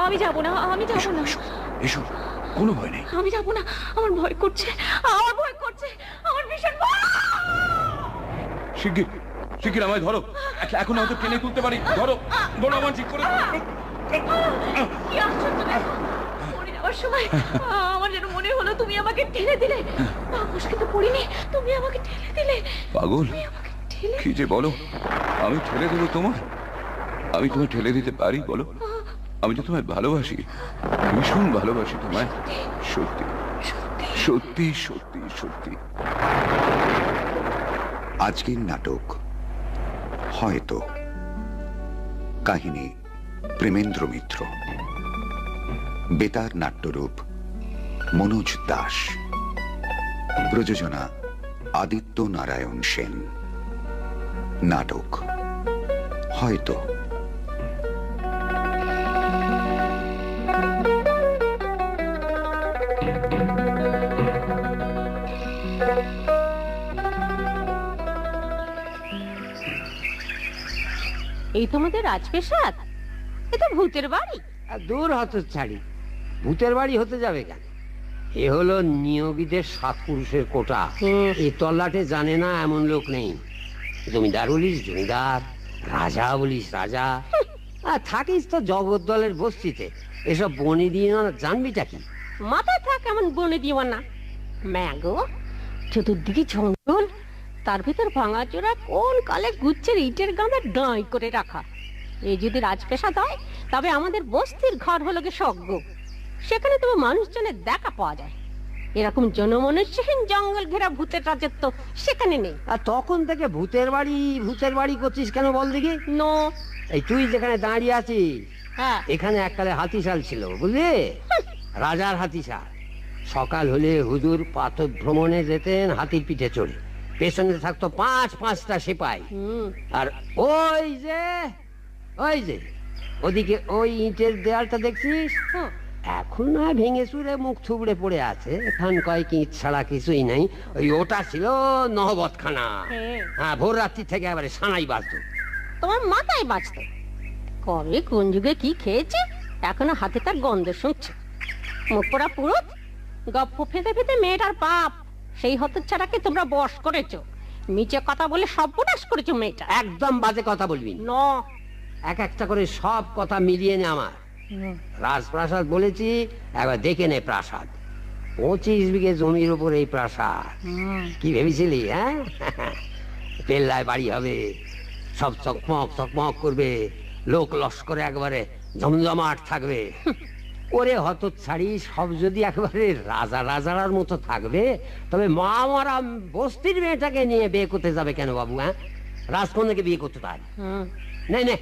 আমি যাব না, আমি যাব না। এসো, কোনো ভয় নেই। আমি যাব না, আমার ভয় করছে, আমার ভয় করছে, আমার ভীষণ ভয়। শিগগির শিগগির আমায় ধরো, এখন হয়তো টেনে তুলতে পারি। ধরো ধরো, আমার ঠিক করে। কি আশ্চর্য দেখো, পড়ে যাওয়ার সময় আমার যেন মনে হলো তুমি আমাকে ঠেলে দিলে। মুশকিল তো পড়িনি, তুমি আমাকে ঠেলে দিলে। পাগল, কি যে বলো, আমি ঠেলে দেবো তোমায়? আমি তোমায় ঠেলে দিতে পারি বলো? আমি তো তোমায় ভালোবাসি, ভীষণ ভালোবাসি তোমায়। সত্যি সত্যি সত্যি সত্যি। আজকের নাটক হয়তো, কাহিনী প্রেমেন্দ্র মিত্র, বেতার নাট্যরূপ মনোজ দাস, প্রযোজনা আদিত্য নারায়ণ সেন। নাটক হয়তো। এই তোমাদের রাজপ্রাসাদ? এটা ভূতের বাড়ি? দূর হতচ্ছাড়ি, ভূতের বাড়ি হতে যাবে কেন? এ হলো নিয়োগীদের 7 পুরুষের কোটা। এই তল্লাটে জানে না এমন লোক নেই। জমিদার বলিস জমিদার, রাজা বলিস রাজা, আর থাকিস তো জগদ্দলের বস্তিতে। এসব বনে দিয়ে না জানবিটা কি? মাথায় থাক এমন বনে দিও না। ম্যাগো, চতুর্দিকে জঙ্গল, তার ভিতর ভাঙাচোরা কোন কালে গুচ্ছের ইটের গাঁদা ডাঁই করে রাখা। এই যদি রাজপ্রাসাদ হয়, তবে আমাদের বস্তির ঘর হলো গে স্বর্গ। সেখানে তবে মানুষজনের দেখা পাওয়া যায়। এরকম জনমনুষ্যহীন জঙ্গল ঘেরা ভূতের রাজত্ব সেখানে নেই। আর তখন থেকে ভূতের বাড়ি করছিস কেন বল দেখি? নো, এই তুই যেখানে দাঁড়িয়ে আছিস, হ্যাঁ, এখানে এককালে হাতিশাল ছিল, বুঝলি? রাজার হাতিশাল। সকাল হলে হুজুর পাথর ভ্রমণে যেতেন হাতির পিঠে চড়ে। পেছনে থাকতো 5-5টা সিপাই। আর ওই যে ওদিকে ওই ইটের দেয়ালটা দেখছিস, এখন না ভেঙে চুরে মুখ থুবড়ে পড়ে আছে। এখন কয়েক ইট ছাড়া কিছুই নাই। ওটা ছিল নহবতখানা। হ্যাঁ, ভোর রাত্রি থেকে এবারে সানাই বাজতো। তোমার মাথায় বাজতো। কবে কোন যুগে কি খেয়েছে, এখনো হাতে তার গন্ধ শুনছে। মুখ পোড়া পুরুত, গপ্প ফেঁদে ফেঁদে মেয়েটার পাপ। সেই হতচ্ছাড়াকে তোমরা বশ করেছো। মিছে কথা বলে সর্বনাশ করেছো মেয়েটা। একদম বাজে কথা বলবি না। এক একটা করে সব কথা মিলিয়ে নে আমার। রাজপ্রাসাদ বলেছি, একবার দেখে নে প্রাসাদ। 25 বিঘে জমির উপর এই প্রাসাদ। কি ভেবেছিলি? হ্যাঁ, পেল্লায় বাড়ি হবে, সব চকমক চকমক করবে, লোক লস্করে একবারে জমজমাট থাকবে। ওরে হতচ্ছাড়ি, সব যদি একবারে রাজার মতো থাকবে, তবে মা মারা বস্তির মেয়েটাকে নিয়ে বিয়ে করতে যাবে কেন বাবু? হ্যাঁ, রাজকন্যাকে বিয়ে করতে পারে? নে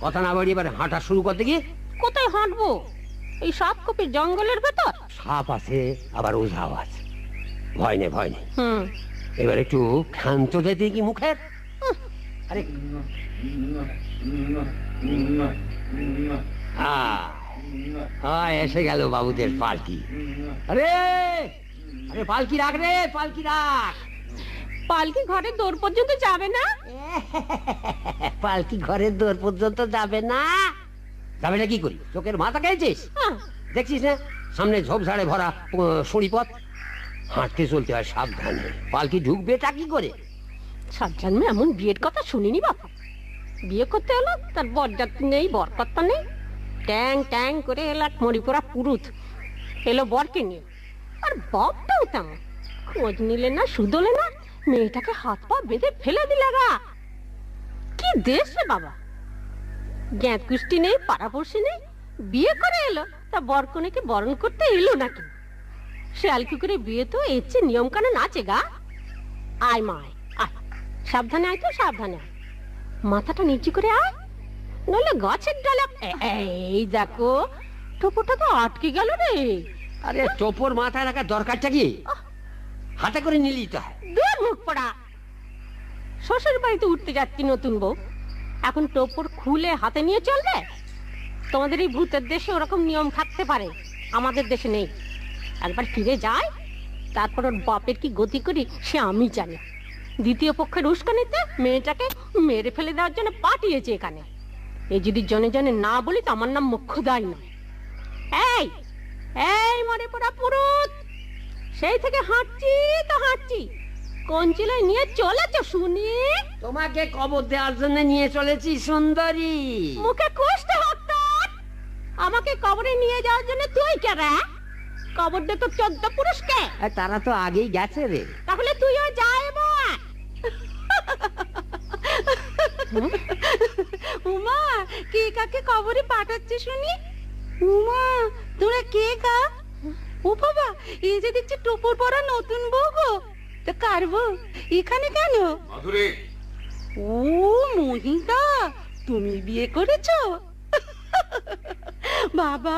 কথা না বাড়ি এবার হাঁটা শুরু করতে গিয়ে। কোথায় হাঁটবো? এই সাপকোপের জঙ্গলের ভেতর? সাপ আছে, আবার ওঝাও আছে। ভয় নেই। এবার একটু ক্ষান্ত দিতে কি মুখের? আরে এসে গেল বাবুদের পালকি। আরে পালকি রাখ রে, পালকি রাখ। পালকি ঘরের দৌড় পর্যন্ত যাবে না? পালকি ঘরের দৌড় পর্যন্ত যাবে না? যাবে না কি করি? চোখের মাথা খেয়েছিস? দেখছিস না সামনে ঝোপঝাড়ে ভরা সড়িপথ? হাঁটতে চলতে হয় সাবধানে। পালকি ঢুকবে তা কি করে? সাত জন্মে এমন বিয়ের কথা শুনিনি বাবা। বিয়ে করতে হলো, তার বরযাত্রী নেই, বরকর্তা নেই। ট্যাং ট্যাং করে এলো এক মরিপোড়া পুরুত, এলো বরকে নিয়ে। আর বাপটাও তেমন, খোঁজ নিলে না, শুধলে না, মেয়েটাকে হাত পা বেঁধে ফেলে দিলে গা। কি দেশ রে বাবা! জ্ঞাত কুষ্টি নেই, পাড়াপড়শি নেই, বিয়ে করে এলো, তা বরকনেকে বরণ করতে এলো নাকি? শেয়াল কুকুরে বিয়ে তো এর চেয়ে নিয়ম কানুন আছে গা। আয় মা আয়, সাবধানে আয় তো, সাবধানে আয়। মাথাটা নিচু করে আয়, নইলে গাছের ডালে। এই দেখো, টোপরটা তো আটকে গেল রে। আরে টোপর মাথায় রাখার দরকারটা কি? হাতে করে নিলি তো। দূর মুখ পড়া। শ্বশুর বাড়িতে উঠতে যাচ্ছি নতুন বউ, এখন টোপর খুলে হাতে নিয়ে চলবে? তোমাদের এই ভূতের দেশে ওরকম নিয়ম থাকতে পারে, আমাদের দেশে নেই। একবার ফিরে যায়, তারপর ওর বাপের কি গতি করি সে আমি জানি। দ্বিতীয় পক্ষের উস্কানিতে মেয়েটাকে মেরে ফেলে দেওয়ার জন্য পাঠিয়েছে এখানে। এই যদি জনে জনে না বলি তো আমার নাম মোক্ষদাই নয়। এই এই মরে পড়া পুরুত, সেই থেকে হাঁটছি তো হাঁটছি, কোন চিলায় নিয়ে চলেছ শুনি? তোমাকে কবর দেওয়ার জন্য নিয়ে চলেছি সুন্দরী। মুখে কষ্ট হোক তোর। আমাকে কবরে নিয়ে যাওয়ার জন্য তুই কে রে? কবর দে তো 14 পুরুষকে। আর তারা তো আগেই গেছে রে। তাহলে তুইও যাই বল। উমা, কে কাকে কবরে পাঠাচ্ছে শুনি? উমা, তোরা কে কা? ও বাবা, এই যে দেখছি টোপর পরা নতুন বউ গো। তা কার বউ? এখানে কেন? মাধুরী, ও মহিতা, তুমি বিয়ে করেছো? বাবা,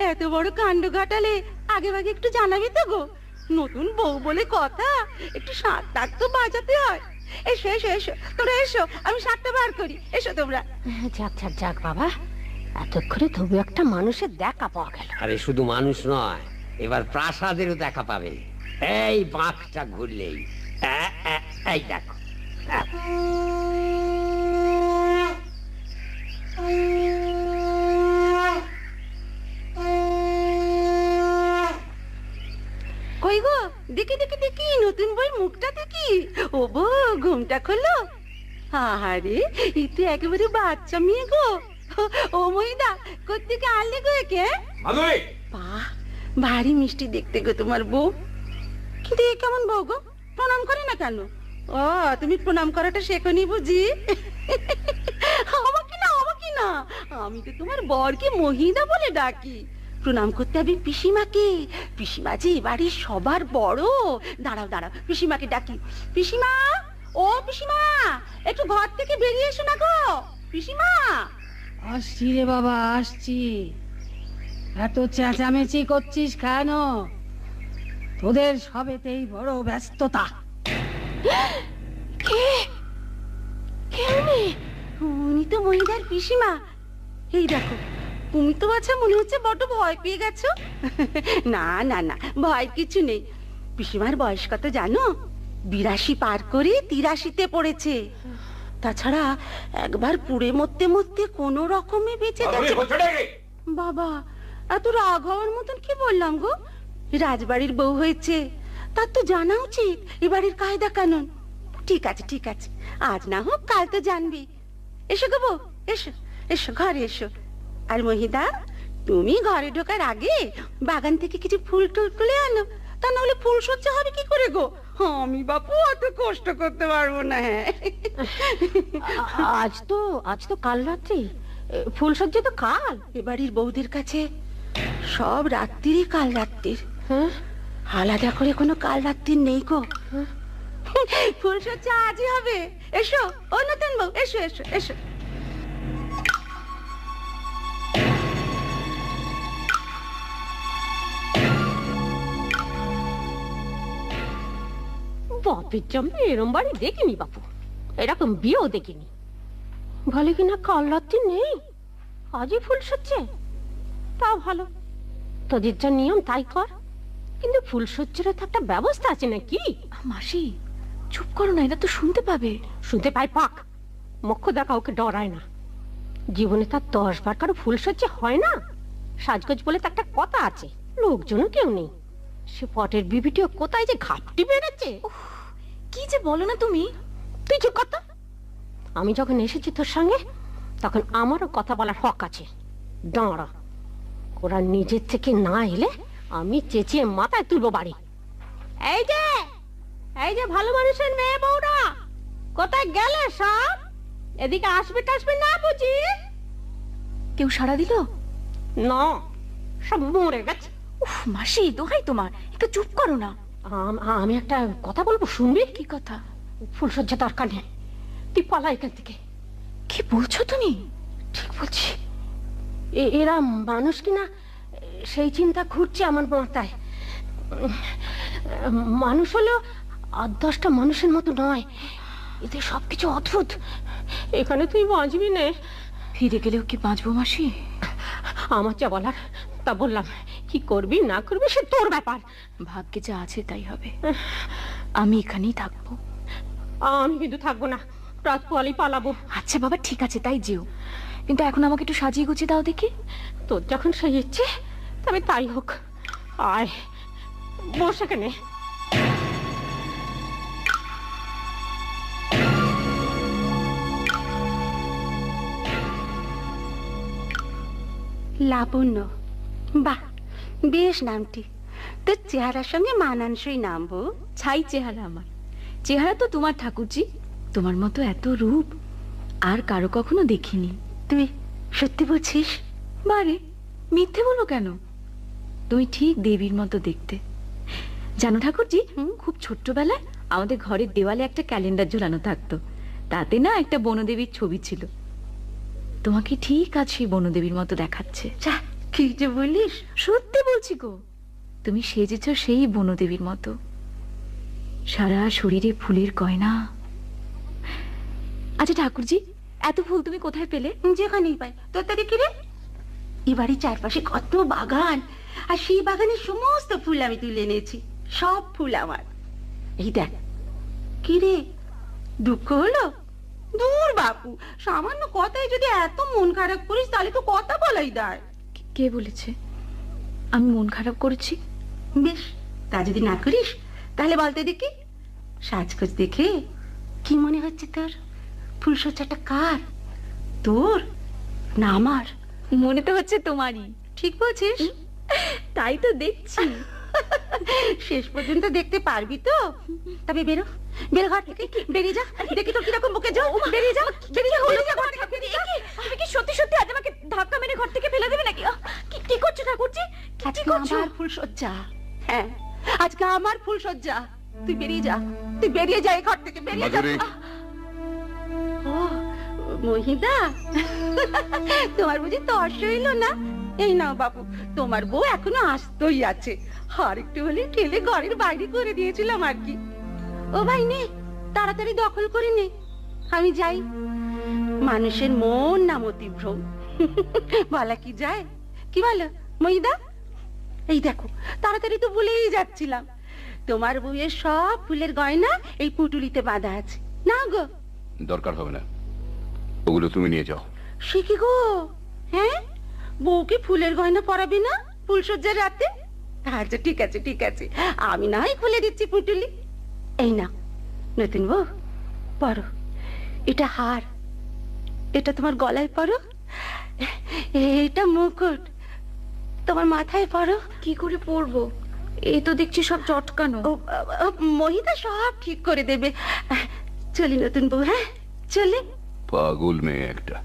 এত বড় কাণ্ড ঘটালে আগে ভাগে একটু জানাবি তো গো। নতুন বউ বলে কথা, একটু শাঁখ টাক তো বাজাতে হয়। এসো এসো এসো, তোমরা এসো, আমি শাঁখটা বার করি। এসো তোমরা। যাক যাক যাক বাবা, এতক্ষণে তবু একটা মানুষের দেখা পাওয়া গেল। আরে শুধু মানুষ নয়, এবার প্রাসাদেরও দেখা পাবে। এই বাঁকটা ঘুরলেই এই দেখো। কই গো, দেখি দেখি দেখি, নতুন বই মুখটা দেখি। ও বউ, ঘুমটা খোলো। আরে, এই তো একেবারে বাচ্চা মেয়ে গো। ও মহিদা, কোত্থেকে আনলে গো একে? মাধুরী, বাহ, ভারী মিষ্টি দেখতে গো তোমার বউ। কিন্তু এ কেমন বউ গো, প্রণাম করে না কেন? ও, তুমি প্রণাম করাটা শেখনি বুঝি? আমাকে না, আমাকে না, আমি তো তোমার বরকে মহিদা বলে ডাকি। প্রণাম করতে হবে পিসিমাকে। পিসিমা যে বাড়ির সবার বড়। দাঁড়াও দাঁড়াও, পিসিমাকে ডাকি। পিসিমা, ও পিসিমা, একটু ঘর থেকে বেরিয়ে এসো না গো। পিসিমা। আসছি রে বাবা, আসছি। এত চেঁচামেচি করছিস কেন? তোদের সবেতেই বড় ব্যস্ততা। উনি তো মহিদার পিসিমা। এই দেখো, তুমি তো আচ্ছা মনে হচ্ছে বড্ড ভয় পেয়ে গেছো। না না না, ভয় কিছু নেই। পিসিমার বয়স কত জানো? 82 পার করে 83-তে পড়েছে। তাছাড়া একবার পুড়ে মরতে মরতে কোনো রকমে বেঁচে গেছে। বাবা, এত রাগ হওয়ার মতন কি বললাম গো? রাজবাড়ির বউ হয়েছে, তার তো জানা উচিত এ বাড়ির কায়দা কানুন। ঠিক আছে ঠিক আছে, আজ না হোক কাল তো জানবি। এসো গো বউ, এসো এসো, ঘরে এসো। আর মহিদা, তুমি ঘরে ঢোকার আগে বাগান থেকে কিছু ফুল টুল তুলে আনো, তা নাহলে ফুল সজ্জা হবে কি করে গো? আমি বাপু অত কষ্ট করতে পারবো না। হ্যাঁ, আজ তো কাল রাত্রি, ফুলসজ্জা তো কাল। এ বাড়ির বউদের কাছে সব রাত্রিরই কাল রাত্রির। হ্যাঁ, আলাদা করে কোনো কাল রাত্রির নেই গো। ফুলসজ্জা আজই হবে। এসো ও নতুন বউ, এসো এসো এসো। বাপের জন্মে এরম বাড়ি দেখিনি বাপু, এরকম বিয়েও দেখিনি। ভালো কিনা কাল রাত্রি নেই, আজই ফুলসজ্জা। তা ভালো, তোদের যা নিয়ম তাই কর, কিন্তু ফুলসজ্জার তো একটা ব্যবস্থা আছে নাকি? মাসি, চুপ করো না, এটা তো শুনতে পাবে। শুনতে পাই পাক, মুখ্য দেখা ওকে ডরায় না। জীবনে তার 10 বার কারো ফুলসজ্জা হয় না। সাজগোজ বলে তো একটা কথা আছে, লোকজনও কেউ নেই। সে পটের বিবিটিও কোথায় যে ঘাপটি বেড়েছে। কি যে বলো না তুমি। তুই চুপ কর তো। আমি যখন এসেছি তোর সঙ্গে, তখন আমারও কথা বলার হক আছে। দাঁড়া, ওরা নিজের থেকে না এলে আমি চেঁচিয়ে মাথায় তুলবো বাড়ি। এই যে ভালো মানুষের মেয়ে বউরা, কোথায় গেলে সব? এদিকে আসবে টাসবে না বুঝি? কেউ সাড়া দিল না, সব মরে গেছে। উফ মাসি, দোহাই তোমার, একটু চুপ করো না। আমি একটা কথা বলবো, শুনবি? কি কথা? ফুলসজ্জা দরকার নেই, তুই পালা এখান থেকে। কি বলছো তুমি? ঠিক বলছি। এরা মানুষ কিনা সেই চিন্তা ঘুরছে আমার মাথায়। মানুষ হলো 8-10টা মানুষের মতো নয়, এদের সবকিছু অদ্ভুত। এখানে তুই বাঁচবি না। ফিরে গেলেও কি বাঁচবো মাসি? আমার যা বলার তা বললাম, কি করবি না করবি সে তোর ব্যাপার। ভাগ্যে যা আছে তাই হবে। আমি এখানেই থাকবো। আমি কিন্তু থাকবো না, রাত পোয়ালি পালাবো। আচ্ছা বাবা, ঠিক আছে তাই যেও, কিন্তু এখন আমাকে একটু সাজিয়ে গুছিয়ে দাও দেখি। তোর যখন সেই ইচ্ছে তবে তাই হোক, আয় বস এখানে। লাবণ্য, বাহ বেশ নামটি। তোর চেহারার সঙ্গে মানানসই নাম বউ। ছাই চেহারা আমার, চেহারা তো তোমার ঠাকুরজি। তোমার মতো এত রূপ আর কারো কখনো দেখিনি। তুই সত্যি বলছিস? বারে, মিথ্যে বলো কেন? তুমি ঠিক দেবীর মতো দেখতে। জানো ঠাকুরজি, খুব ছোট্টবেলায় আমাদের ঘরের দেওয়ালে একটা ক্যালেন্ডার ঝোলানো থাকতো, তাতে না একটা বনদেবীর ছবি ছিল। তোমাকে ঠিক আজ সেই বনদেবীর মতো দেখাচ্ছে। যা, কি যে বলিস! সত্যি বলছি গো, তুমি সেজেছ সেই বনদেবীর মতো, সারা শরীরে ফুলের গয়না। আচ্ছা ঠাকুরজি, এত ফুল তুমি কোথায় পেলে? যেখানেই পাই। তোর তাকে কি রে? এই বাড়ির চারপাশে কত বাগান, আর সেই বাগানের সমস্ত ফুল আমি তুলে এনেছি। সব ফুল আমার। এই দেখ। কি রে, দুঃখ হলো? দূর বাপু, সামান্য কথায় যদি এত মন খারাপ করিস তাহলে তো কথা বলাই দায়। কে বলেছে আমি মন খারাপ করেছি? বেশ, তা যদি না করিস তাহলে বলতে দেখি, সাজগোজ দেখে কি মনে হচ্ছে তোর? ফুলসজ্জাটা কার, তোর না আমার? মনে তো হচ্ছে তোমারই। ঠিক বলছিস। তাই তো দেখছি। শেষ পর্যন্ত দেখতে পারবি তো? তবে বেরো, বেরো ঘর থেকে, বেরিয়ে যা। দেখি তো কিরকম বুকে যাও। বেরিয়ে যা, বেরিয়ে যা, বেরিয়ে যা ঘর থেকে, বেরিয়ে যা। তুমি কি সত্যি সত্যি আজ আমাকে ধাক্কা মেরে ঘর থেকে ফেলে দেবে নাকি? কি করছো ঠাকুরজি? কি করছো? আমার ফুলসজ্জা। হ্যাঁ, আজকে আমার ফুলসজ্জা। তুই বেরিয়ে যা, তুই বেরিয়ে যা এই ঘর থেকে, বেরিয়ে যা। ও মহিদা, তোমার বুঝি তর্স হইল না? এই নাও বাবু, তোমার বউ এখনো আসতেই আছে। আর একটু হলে ঠেলে ঘরের বাইরে করে দিয়েছিলাম আর কি। ও ভাই নে, তাড়াতাড়ি দখল করে নে, আমি যাই। মানুষের মন না মতিভ্রম, বলা কি যায়? কি বলো মহিদা? এই দেখো, তাড়াতাড়ি তো ভুলেই যাচ্ছিলাম, তোমার বউয়ের সব ফুলের গয়না এই পুটুলিতে বাঁধা আছে। না গো, দরকার হবে না, ওগুলো তুমি নিয়ে যাও। সে কি গো? হ্যাঁ, বউকে ফুলের গয়না পরাবে না ফুলসজ্জার রাতে? আচ্ছা ঠিক আছে, ঠিক আছে, আমি না হয় খুলে দিচ্ছি পুটুলি। এই না নতুন বউ, পরো। এটা হার, এটা তোমার গলায় পরো, এটা মুকুট তোমার মাথায় পরো। কি করে পরবো? এই তো দেখছি সব চটকানো। মহিদা সব ঠিক করে দেবে। চলি নতুন বউ, হ্যাঁ চলি। পাগল মেয়ে একটা।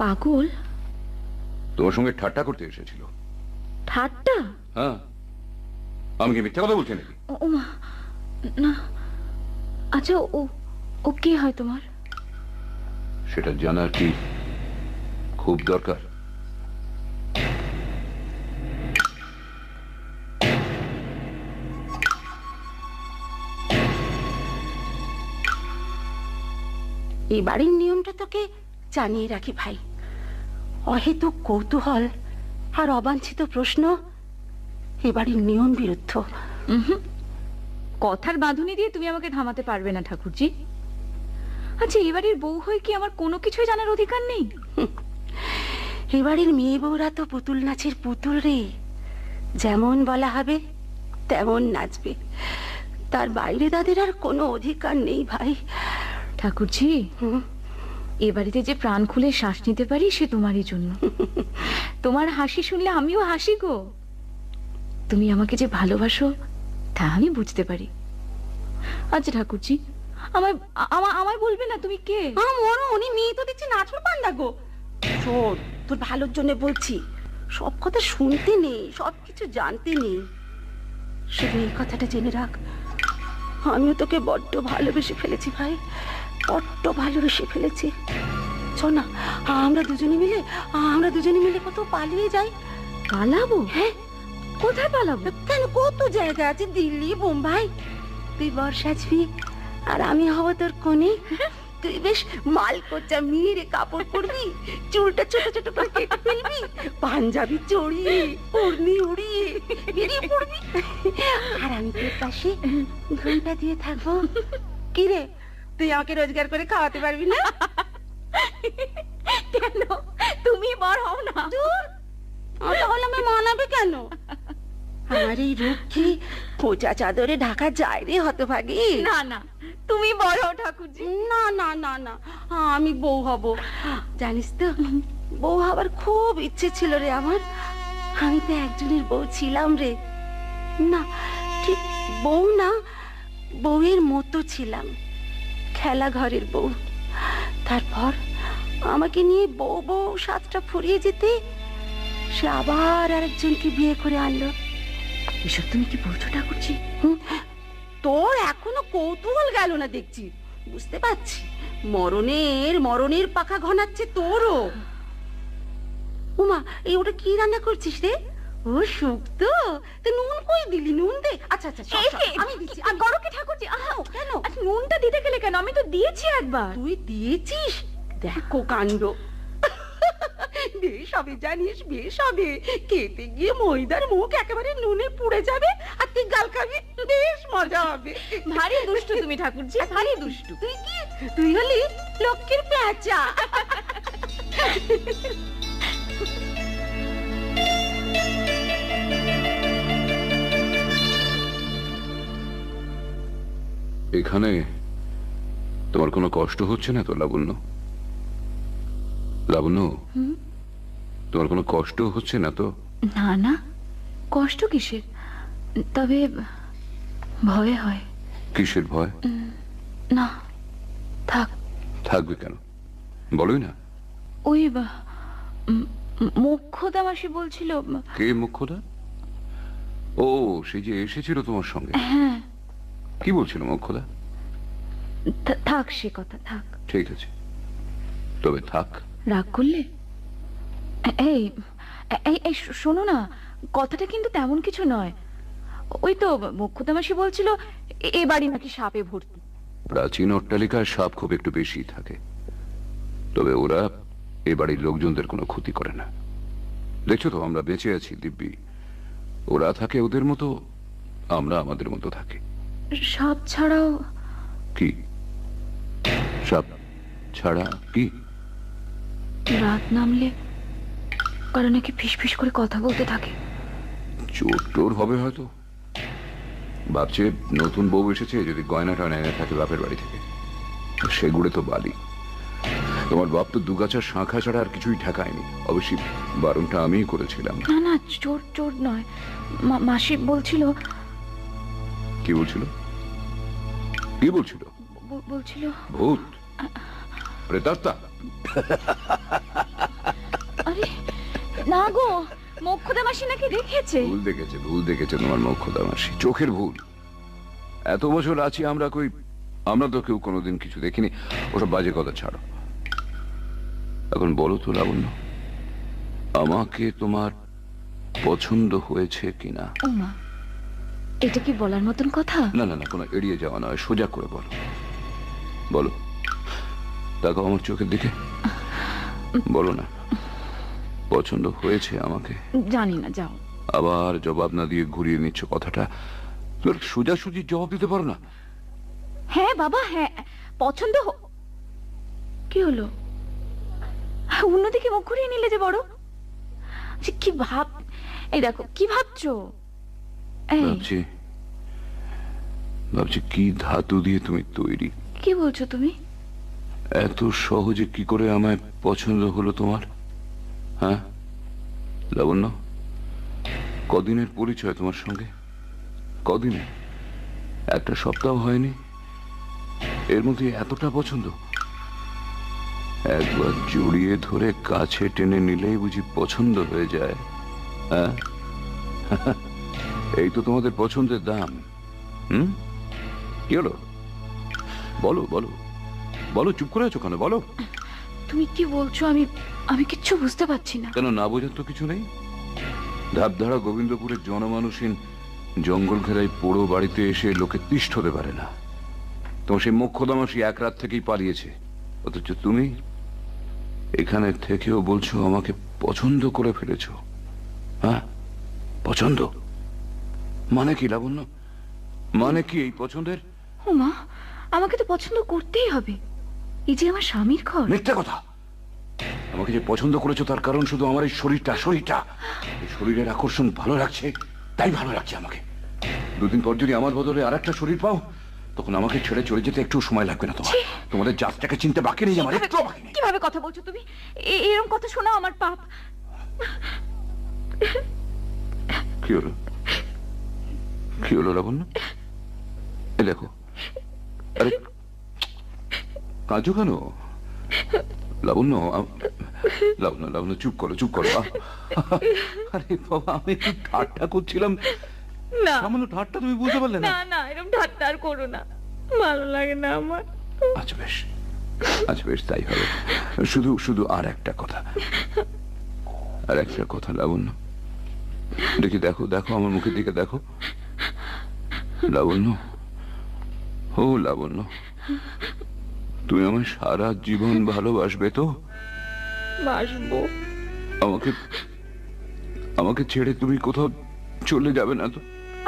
পাগল? তোমার সঙ্গে ঠাট্টা করতে এসেছিল। ঠাট্টা? হ্যাঁ, আমি কি মিথ্যা কথা বলছি নাকি? ও মা, না। আচ্ছা, ও কে হয় তোমার? সেটা জানার কি খুব দরকার? এই বাড়ির নিয়মটা তোকে জানিয়ে রাখি ভাই। অহেতুক কৌতূহল আর অবাঞ্ছিত প্রশ্ন এ বাড়ির নিয়ম বিরুদ্ধ। কথার বাঁধুনি দিয়ে তুমি আমাকে থামাতে পারবে না ঠাকুরজি। আচ্ছা, এই বাড়ির বউ হয়ে কি আমার কোনো কিছুই জানার অধিকার নেই? এ বাড়ির মেয়ে বউরা তো পুতুল নাচের পুতুল রে, যেমন বলা হবে তেমন নাচবে, তার বাইরে তাদের আর কোনো অধিকার নেই ভাই। ঠাকুরজি, এ বাড়িতে যে প্রাণ খুলে শ্বাস নিতে পারি সে তোমারই জন্য। তোমার হাসি শুনলে আমিও হাসি গো। তুমি আমাকে যে ভালোবাসো তা আমি বুঝতে পারি। আচ্ছা ঠাকুরজি, আমায় বলবে না তুমি কে? উনি মেয়ে তো দেখছি নাচুর পান্ডা গো। শোন, তোর ভালোর জন্য বলছি, সব কথা শুনতে নেই, সবকিছু জানতে নেই। শুধু এই কথাটা জেনে রাখ, আমিও তোকে বড্ড ভালোবেসে ফেলেছি ভাই, বড্ড ভালোবেসে ফেলেছি। চল না, আমরা দুজনে মিলে কত পালিয়ে যাই। পালাবো? হ্যাঁ, কোথায় পালাবো? কেন, কত জায়গা আছে, দিল্লি, বোম্বাই। তুই বর সাজবি আর আমি হব তোর কোণে। তুই বেশ মালকোচা মিহিরে কাপড় পরবি, চুলটা ছোট ছোট করে কেটে ফেলবি, পাঞ্জাবি চড়িয়ে ওড়নি উড়িয়ে বেরিয়ে পড়বি, আর আমি তোর পাশে ঘন্টা দিয়ে থাকবো। কি রে, তুই আমাকে রোজগার করে খাওয়াতে পারবি না? কেন, তুমি বর হও না? তাহলে আমি মানাবে কেন? কেন? আমার এই রূপ কি খোঁচা চাদরে ঢাকা যায় রে হতভাগী? না না, তুমি বড় ঠাকুরজি। না না না না, আমি বউ হব। জানিস তো, বউ হবার খুব ইচ্ছে ছিল রে আমার। আমি তো একজনের বউ ছিলাম রে। না, ঠিক বউ না, বউয়ের মতো ছিলাম, খেলা ঘরের বউ। তারপর আমাকে নিয়ে বউ বউ সাতটা ফুরিয়ে যেতে সে আবার আরেকজনকে বিয়ে করে আনলো। এসব তুমি কি বলছো ঠাকুরজি? তোর এখনো কৌতূহল গেল না দেখছি। বুঝতে পারছি মরণের পাখা ঘনাচ্ছে তোরও। উমা, এই ওটা কি রান্না করছিস রে? ও শুক্তো। তো নুন কই দিলি? নুন দে। আচ্ছা আচ্ছা, আমি দিচ্ছি। গরকে ঠাকুরজি, আহ কেন? নুনটা দিতে গেলে কেন? আমি তো দিয়েছি একবার। তুই দিয়েছিস? দেখো কাণ্ড। বেশ হবে জানিস, বেশ হবে। খেতে গিয়ে ময়দার মুখ একেবারে নুনে পুড়ে যাবে আর তুই গাল খাবি। বেশ মজা হবে। ভারী দুষ্টু তুমি ঠাকুরজি, ভারী দুষ্টু। তুই হলি লক্ষ্মীর প্যাঁচা। এখানে তোমার কোনো কষ্ট হচ্ছে না তো লাবণ্য? লাবণ্য, তোমার কোনো কষ্ট হচ্ছে না তো? না না, কষ্ট কিসের? তবে ভয় হয়। কিসের ভয়? না থাক। থাকবে কেন, বলোই না। ওই মোক্ষদা মাসি বলছিল। কে মোক্ষদা? ও, সে যে এসেছিল তোমার সঙ্গে। হ্যাঁ। কি বলছিল মোক্ষদা? থাক, সে কথা থাক। ঠিক আছে, তবে থাক। রাগ করলে? এই এই শোনো না, কথাটা কিন্তু তেমন কিছু নয়। ওই তো মোক্ষদা মাসি বলছিল এ বাড়ি নাকি সাপে ভর্তি। প্রাচীন অট্টালিকায় সাপ খুব একটু বেশি থাকে, তবে ওরা এ বাড়ির লোকজনদের কোনো ক্ষতি করে না। দেখছো তো, আমরা বেঁচে আছি দিব্যি। ওরা থাকে ওদের মতো, আমরা আমাদের মতো থাকি। সাপ ছাড়াও? কি সাপ ছাড়া কি? রাত নামলে কারণ নাকি ফিস ফিস করে কথা বলতে থাকে। চোর টোর হবে হয়তো। ভাবছে নতুন বউ এসেছে, যদি গয়না টয়না এনে থাকে বাপের বাড়ি থেকে, সেগুলো তো বালি। তোমার বাপ তো দুগাছার শাঁখা ছাড়া আর কিছুই ঠেকায়নি। অবশ্যই বারণটা আমিই করেছিলাম। না না, চোর চোর নয়। মাসি বলছিল। কি বলছিল? কি বলছিল? বলছিল ভূত, প্রেতাত্মা। আরে না গো, মোক্ষদা মাসি নাকি দেখেছে। ভুল দেখেছে তোমার মোক্ষদা মাসি, চোখের ভুল। এত বছর আছি আমরা, আমরা তো কেউ কোনোদিন কিছু দেখিনি। ওসব বাজে কথা ছাড়ো। এখন বলো তো লাবণ্য, আমাকে তোমার পছন্দ হয়েছে কিনা? ওমা, এটা কি বলার মতন কথা? না না না, কোনো এড়িয়ে যাওয়া নয়, সোজা করে বলো। বলো, দেখো আমার চোখের দিকে, বলো না পছন্দ হয়েছে আমাকে। জানি না, যাও। আবার জবাব না দিয়ে ঘুরিয়ে নিচ্ছ কথাটা। সোজাসুজি জবাব দিতে পারো না? হ্যাঁ বাবা, হ্যাঁ পছন্দ। কি হলো? অন্যদিকে মুখ ঘুরিয়ে নিলে যে বড়। কি ভাব, এই দেখো কি ভাবছো? ভাবছি কি ধাতু দিয়ে তুমি তৈরি। কি বলছো তুমি? এত সহজে কি করে আমায় পছন্দ হলো তোমার? হ্যাঁ লাবণ্য, কদিনের পরিচয় তোমার সঙ্গে? কদিনে? একটা সপ্তাহ হয়নি, এর মধ্যে এতটা পছন্দ? একবার জড়িয়ে ধরে কাছে টেনে নিলেই বুঝি পছন্দ হয়ে যায়? হ্যাঁ, এই তো তোমাদের পছন্দের দাম। কি হলো? বলো বলো বলো, চুপ করে আছো কেন? বলো। তুমি কি বলছো? আমি কিচ্ছু বুঝতে পারছি না। কেন, না বোঝার তো কিছু নেই। ধাপধারা গোবিন্দপুরের জনমানুষহীন জঙ্গল ঘেরাই পোড়ো বাড়িতে এসে লোকে তিষ্ঠ হতে পারে না। তোমার সেই মোক্ষদা মাসি এক রাত থেকেই পালিয়েছে, অথচ তুমি এখানে থেকেও বলছো আমাকে পছন্দ করে ফেলেছো। হ্যাঁ, পছন্দ মানে কি লাবণ্য? মানে কি এই পছন্দের? ও মা, আমাকে তো পছন্দ করতেই হবে। এই যে আমার স্বামীর ঘর। মিথ্যে কথা। আমাকে যে পছন্দ করেছো তার কারণ শুধু আমার এই শরীরটা। এই শরীরের আকর্ষণ ভালো লাগছে, তাই ভালো লাগছে আমাকে। দুদিন পর যদি আমার বদলে আর একটা শরীর পাও, তখন আমাকে ছেড়ে চলে যেতে একটু সময় লাগবে না তোমার। তোমাদের জাতটাকে চিনতে বাকি নেই আমার, একটু বাকি নেই। কিভাবে কথা বলছো তুমি? এরকম কথা শোনা আমার পাপ। কি হলো? কি হলো লাবণ্য? এ দেখো, আরে কাঁদছো কেন লাবণ্য? লাবণ্য চুপ করো। আরে বাবা, আমি একটু ঠাট্টা করছিলাম। না, সামান্য ঠাট্টা, তুমি বুঝতে পারলে না? না এরকম ঠাট্টা আর করো না, ভালো লাগে না আমার। আচ্ছা বেশ, তাই হবে। শুধু আর একটা কথা লাবণ্য, দেখো আমার মুখের দিকে দেখো লাবণ্য। ও লাবণ্য, তুমি আমায় সারা জীবন ভালোবাসবে তো? বাসবো। আমাকে ছেড়ে তুমি কোথাও চলে যাবে না তো?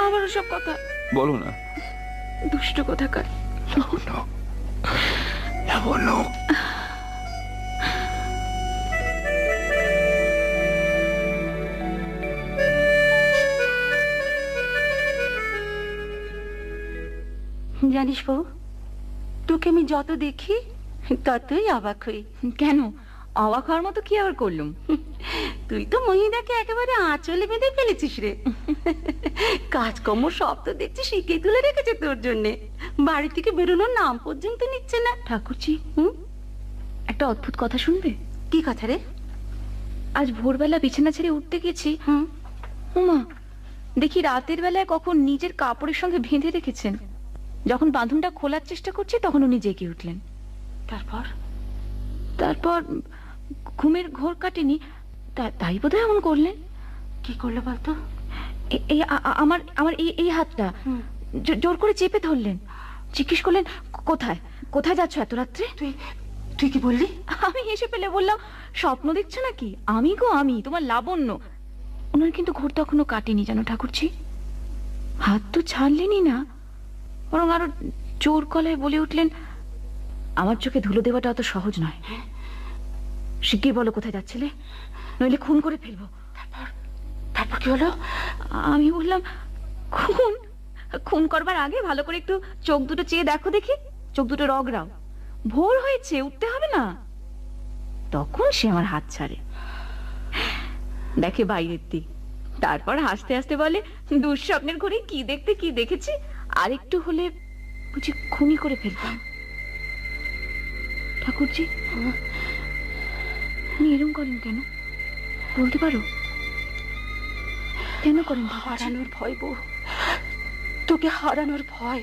আবার ওসব কথা বলো না। দুষ্ট কোথাকার। লাবণ্য, জানিস বউ, তোকে আমি যত দেখি ততই অবাক হই। কেন? অবাক হওয়ার মতো কি আবার করলুম? তুই তো মহিদাকে একেবারে আঁচলে বেঁধে ফেলেছিস রে। কাজকর্ম সব তো দেখছি শিখে তুলে রেখেছে তোর জন্যে। বাড়ি থেকে বেরোনোর নাম পর্যন্ত নিচ্ছে না। ঠাকুরজি, একটা অদ্ভুত কথা শুনবে? কি কথা রে? আজ ভোরবেলা বিছানা ছেড়ে উঠতে গেছি, উমা দেখি রাতের বেলায় কখন নিজের কাপড়ের সঙ্গে বেঁধে রেখেছেন। যখন বাঁধনটা খোলার চেষ্টা করছি তখন উনি জেগে উঠলেন। তারপর ঘুমের ঘোর কাটেনি, তাই বোধহয় এমন করলেন। কি করলো বলতো? আমার এই হাতটা জোর করে চেপে ধরলেন, জিজ্ঞেস করলেন, কোথায় যাচ্ছ এত রাত্রে? তুই কি বললি? আমি হেসে ফেলে বললাম, স্বপ্ন দেখছো নাকি? আমি তোমার লাবণ্য। ওনার কিন্তু ঘোর তখনও কাটেনি জানো ঠাকুরজি। হাত তো ছাড়লেনই না, বরং আরো জোর গলায় বলে উঠলেন, আমার চোখে ধুলো দেওয়াটা অত সহজ নয়। শিগগির বলো কোথায় যাচ্ছিলে, নইলে খুন করে ফেলবো। তারপর কি হলো? আমি বললাম, খুন করবার আগে ভালো করে একটু চোখ দুটো চেয়ে দেখো দেখি, চোখ দুটো রগড়াও, ভোর হয়েছে, উঠতে হবে না। তখন সে আমার হাত ছাড়ে, দেখে বাইরের দিক, তারপর হাসতে হাসতে বলে, দুঃস্বপ্নের ঘরে কি দেখেছি, আর একটু হলে বুঝি খুনি করে ফেলতাম। ঠাকুরজি, আপনি এরম করেন কেন? বলতে পারো কেন করেন? হারানোর ভয় বউ, তোকে হারানোর ভয়।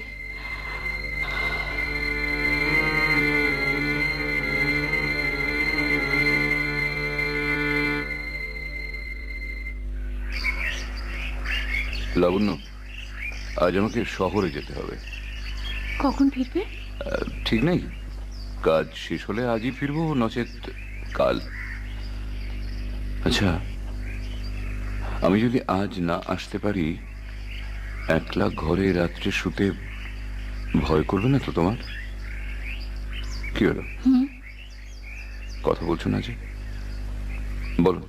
লাবণ্য, আজ আমাকে শহরে যেতে হবে। কখন ফিরবে? ঠিক নেই, কাজ শেষ হলে আজই ফিরবো, নচেত কাল। আচ্ছা, আমি যদি আজ না আসতে পারি, একলা ঘরে রাত্রে শুতে ভয় করবে না তো তোমার? কি হলো, কথা বলছো না যে? বলো,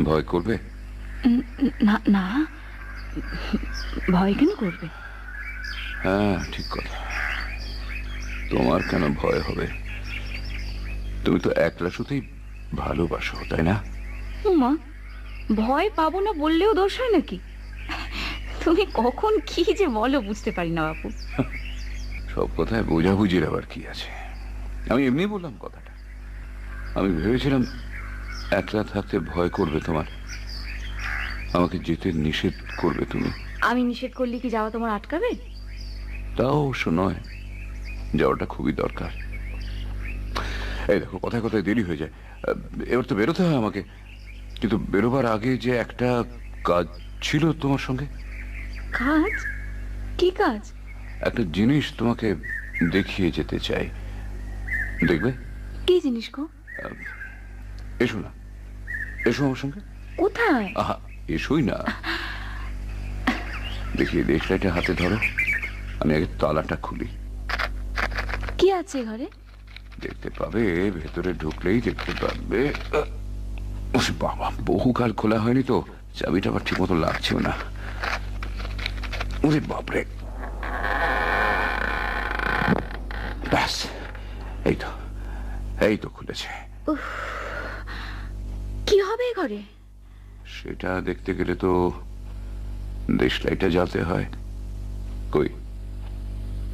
ভয় করবে? না, ভয় কেন করবে? হ্যাঁ, ঠিক কথা, তোমার কেন ভয় হবে? তুমি তো একলা শুতেই ভালোবাসো, তাই না? মা, ভয় পাবো না বললেও দোষ হয় নাকি? তুমি কখন কি যে বলো বুঝতে পারি না বাপু। সব কথায় বোঝাবুঝির আবার কি আছে? আমি এমনি বললাম কথাটা। আমি ভেবেছিলাম একলা থাকতে ভয় করবে তোমার, আমাকে যেতে নিষেধ করবে তুমি। আমি নিষেধ করলে কি যাওয়া তোমার আটকাবে? তাও অবশ্য নয়, যাওয়াটা খুবই দরকার। এই দেখো, কথায় কথায় দেরি হয়ে যায়, এবার তো বেরোতে হয় আমাকে। কিন্তু বেরোবার আগে যে একটা কাজ ছিল তোমার সঙ্গে। কাজ? কি কাজ? একটা জিনিস তোমাকে দেখিয়ে যেতে চাই, দেখবে? কি জিনিস গো? এসো না, এসো আমার সঙ্গে। কোথায়? আহা, এসোই না। দেখি, দেশলাইটা হাতে ধরো, আমি আগে তালাটা খুলি। কি আছে ঘরে? দেখতে পাবে, ভেতরে ঢুকলেই দেখতে পাবে। ওরে বাবা, বহুকাল খোলা হয়নি তো, চাবিটা আবার ঠিক মতো লাগছেও না। ওরে বাপরে, ব্যাস, এই তো খুলেছে। কি হবে এ ঘরে? সেটা দেখতে গেলে তো দেশলাইটা জ্বালতে হয়। কই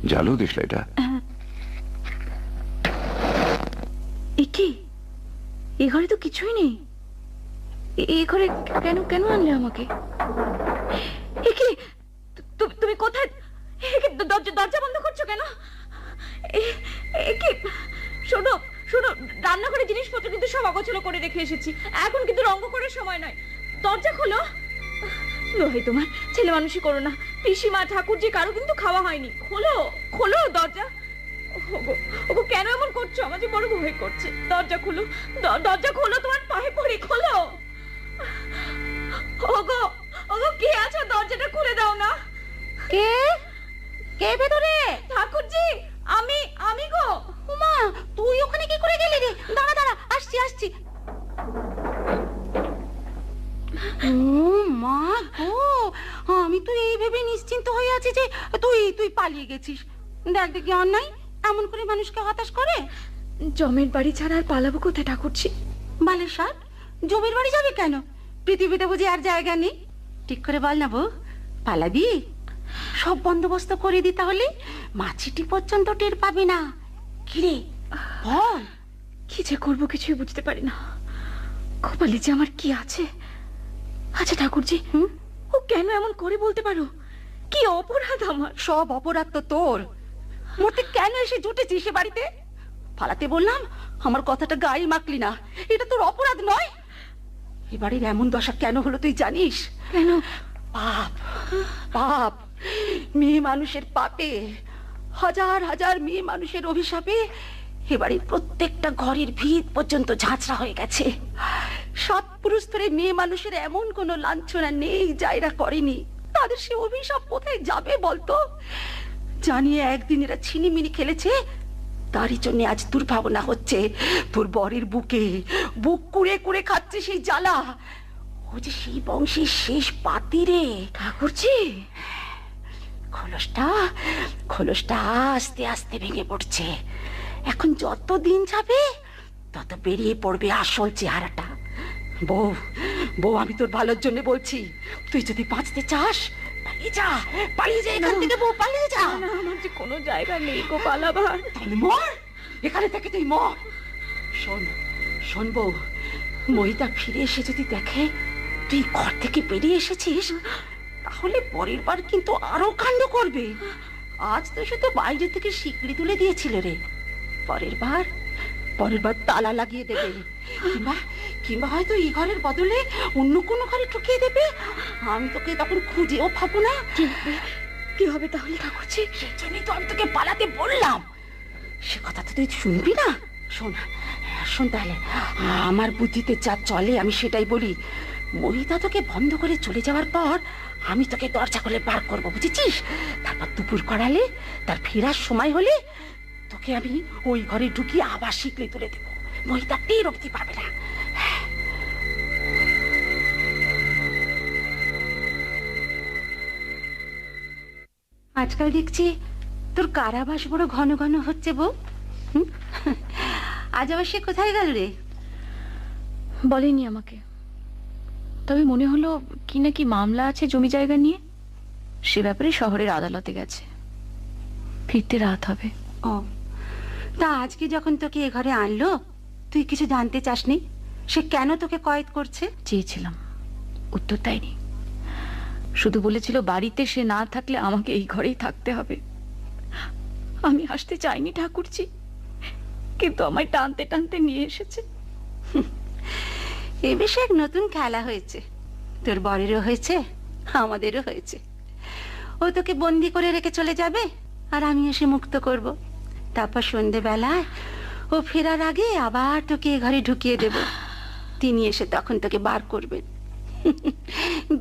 জ্বালো দেশলাইটা। এ কি? এ ঘরে তো কিছুই নেই। এ ঘরে কেন কেন আনলে আমাকে? এ কি? তুমি কোথায়? দরজা বন্ধ করছো কেন? এ কি? শোনো শোনো, রান্নাঘরে জিনিসপত্র কিন্তু সব অগোছালো করে রেখে এসেছি, এখন কিন্তু রঙ্গ করার সময় নয়। দরজা খোলো। দোহাই তোমার, ছেলে মানুষই করো না। পিসিমা, ঠাকুরজি, কারো কিন্তু খাওয়া হয়নি। খোলো খোলো দরজা। ওগো কেন এমন করছো? আমার যে বড় ভয় করছে। দরজা খোলো, দরজা খোলো, তোমার পায়ে পড়ি, খোলো। ওগো ওগো, কে আছে? দরজাটা খুলে দাও না। কে কে ভেতরে? ঠাকুরজি, আমি গো। উমা, তুই ওখানে কি করে গেলি রে? দাঁড়া দাঁড়া, আসছি আসছি। ও মা গো, আমি তো এই ভেবে নিশ্চিন্ত হয়ে আছি যে তুই পালিয়ে গেছিস। দেখ দেখি অন্যায় এমন করে মানুষকে হতাশ করে। জমের বাড়ি ছাড়া আর পালাবো কোথায় ঠাকুরজি? বালের সার, জমির বাড়ি যাবে কেন? পৃথিবীতে বুঝি আর জায়গা নেই? ঠিক করে বল না বউ, পালাবি? সব বন্দোবস্ত করে দি, তাহলে মাছিটি পর্যন্ত টের পাবি না। কিরে বল। কি যে করবো কিছুই বুঝতে পারি না। কপালে যে আমার কি আছে। আচ্ছা ঠাকুরজি, ও কেন এমন করে বলতে পারো? কি অপরাধ আমার? সব অপরাধ তো তোর। মরতে কেন এসে জুটেছিস সে বাড়িতে? পালাতে বললাম, আমার কথাটা গায়ে মাখলি না। এটা তোর অপরাধ নয়? এ বাড়ির এমন দশা কেন হলো তুই জানিস? কেন? পাপ, পাপ, মেয়ে মানুষের পাপে, হাজার হাজার মেয়ে মানুষের অভিশাপে এ বাড়ির প্রত্যেকটা ঘরের ভিত পর্যন্ত ঝাঁঝরা হয়ে গেছে। সৎ পুরুষ ধরে মেয়ে মানুষের এমন কোনো লাঞ্ছনা নেই যা এরা করেনি। তাদের সে অভিশাপ কোথায় যাবে বলতো? জানিয়ে একদিন এরা ছিনিমিনি খেলেছে, তারই জন্য আজ দুর্ভাবনা হচ্ছে। তোর বরের বুকে বুক কুড়ে কুড়ে খাচ্ছে সেই জ্বালা। ও যে সেই বংশের শেষ পাতি রে। ঠাকুরজি, খোলসটা আস্তে আস্তে ভেঙে পড়ছে। এখন যত দিন যাবে তত বেরিয়ে পড়বে আসল চেহারাটা। বউ, আমি তোর ভালোর জন্য বলছি, তুই যদি বাঁচতে চাস পালিয়ে যা এখান থেকে। বউ, পালিয়ে যা। না, আমার যে কোনো জায়গা নেই গো পালাবার। তাহলে মর, এখানে থেকে তুই মর। শোন বউ, মহিতা ফিরে এসে যদি দেখে তুই ঘর থেকে বেরিয়ে এসেছিস, তাহলে পরের বার কিন্তু আরো কাণ্ড করবে। আজ তো শুধু বাইরে থেকে শিকড়ি তুলে দিয়েছিল রে, পরের বার তালা লাগিয়ে দেবে। কিংবা হয়তো এই ঘরের বদলে অন্য কোনো ঘরে ঢুকিয়ে দেবে। আমি তোকে তখন খুঁজেও পাবো না। কি হবে তাহলে ঠাকুরজি? সেই জন্যই তো আমি তোকে পালাতে বললাম। সে কথা তো তুই শুনবি না। শোন তাহলে, আমার বুদ্ধিতে যা চলে আমি সেটাই বলি। মহিতা তোকে বন্ধ করে চলে যাওয়ার পর আমি তোকে দরজা খুলে বার করবো, বুঝেছিস? তারপর দুপুর করালে, তার ফেরার সময় হলে তোকে আমি ওই ঘরে ঢুকিয়ে আবার শিকলে তুলে দেবো। মহিতা টের অবধি পাবে না। আজকাল দেখছি তোর কারাবাস বড় ঘন ঘন হচ্ছে বউ। আজ আবার সে কোথায় গেল রে? বলেনি আমাকে, তবে মনে হলো কি না কি মামলা আছে জমি জায়গা নিয়ে, সে ব্যাপারে শহরের আদালতে গেছে। ফিরতে রাত হবে। ও, তা আজকে যখন তোকে এ ঘরে আনলো, তুই কিছু জানতে চাসনি সে কেন তোকে কয়েদ করছে? চেয়েছিলাম, উত্তর দেয়নি। শুধু বলেছিল বাড়িতে সে না থাকলে আমাকে এই ঘরেই থাকতে হবে। আমি আসতে চাইনি ঠাকুরজি, কিন্তু আমায় টানতে টানতে নিয়ে এসেছে। এ বেশ এক নতুন খেলা হয়েছে। তোর বরেরও হয়েছে, আমাদেরও হয়েছে। ও তোকে বন্দি করে রেখে চলে যাবে, আর আমি এসে মুক্ত করব। তারপর সন্ধেবেলায় ও ফেরার আগে আবার তোকে এ ঘরে ঢুকিয়ে দেব। তিনি এসে তখন তোকে বার করবেন।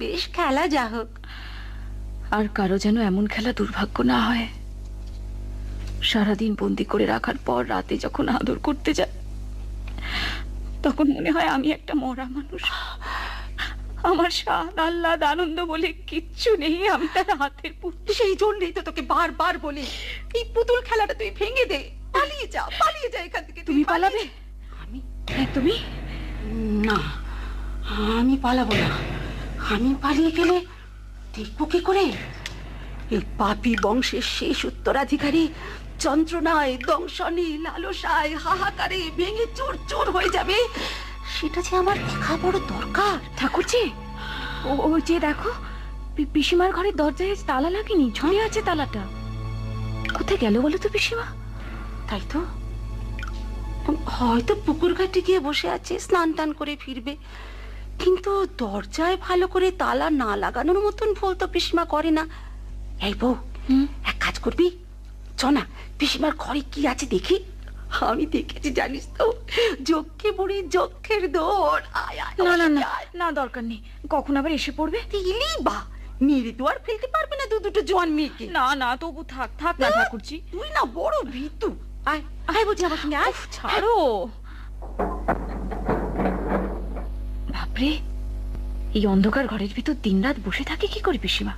বেশ খেলা যা হোক। আর কারো যেন এমন খেলা দুর্ভাগ্য না হয়। সারাদিন বন্দি করে রাখার পর রাতে যখন আদর করতে যায়, তখন মনে হয় আমি একটা মরা মানুষ। আমার স্বাদ আহ্লাদ আনন্দ বলে কিচ্ছু নেই, আমি তার হাতের পুতুল। সেই জন্যই তো তোকে বারবার বলি, এই পুতুল খেলাটা তুই ভেঙে দে, পালিয়ে যা এখান থেকে। তুমি পালাবে? আমি? হ্যাঁ, তুমি? না, আমি পালাবো না। আমি পালিয়ে গেলে দেখবো কি করে? এই পাপী বংশের শেষ উত্তরাধিকারী যন্ত্রণায়, দংশনে, লালসায়, হাহাকারে ভেঙে চোর চোর হয়ে যাবে। সেটা যে আমার দেখা বড় দরকার। ঠাকুরজি, ওই যে দেখো, পিসিমার ঘরের দরজায় তালা লাগেনি, ঝুলে আছে তালাটা। কোথায় গেল বলো তো পিসিমা? তাই তো, হয়তো পুকুর ঘাটে গিয়ে বসে আছে, স্নান টান করে ফিরবে। কিন্তু দরজায় ভালো করে তালা না লাগানোর মতন ভুল তো পিসিমা করে না। এই বউ, এক কাজ করবি, চ না পিসিমার ঘরে কি আছে দেখি। আমি দেখেছি জানিস তো, যক্ষে বুড়ি যক্ষের দৌড়। না না না না, দরকার নেই, কখন আবার এসে পড়বে। দিলি বা মেরে তো আর ফেলতে পারবে না দুটো জোয়ান মেয়েকে। না না, তবু থাক থাক না ঠাকুরজি। তুই না বড় ভীতু। আয় আয় বলছি আমার সঙ্গে আয়। ছাড়ো। বাপরে, এই অন্ধকার ঘরের ভিতর দিনরাত বসে থাকে কি করে পিসিমা?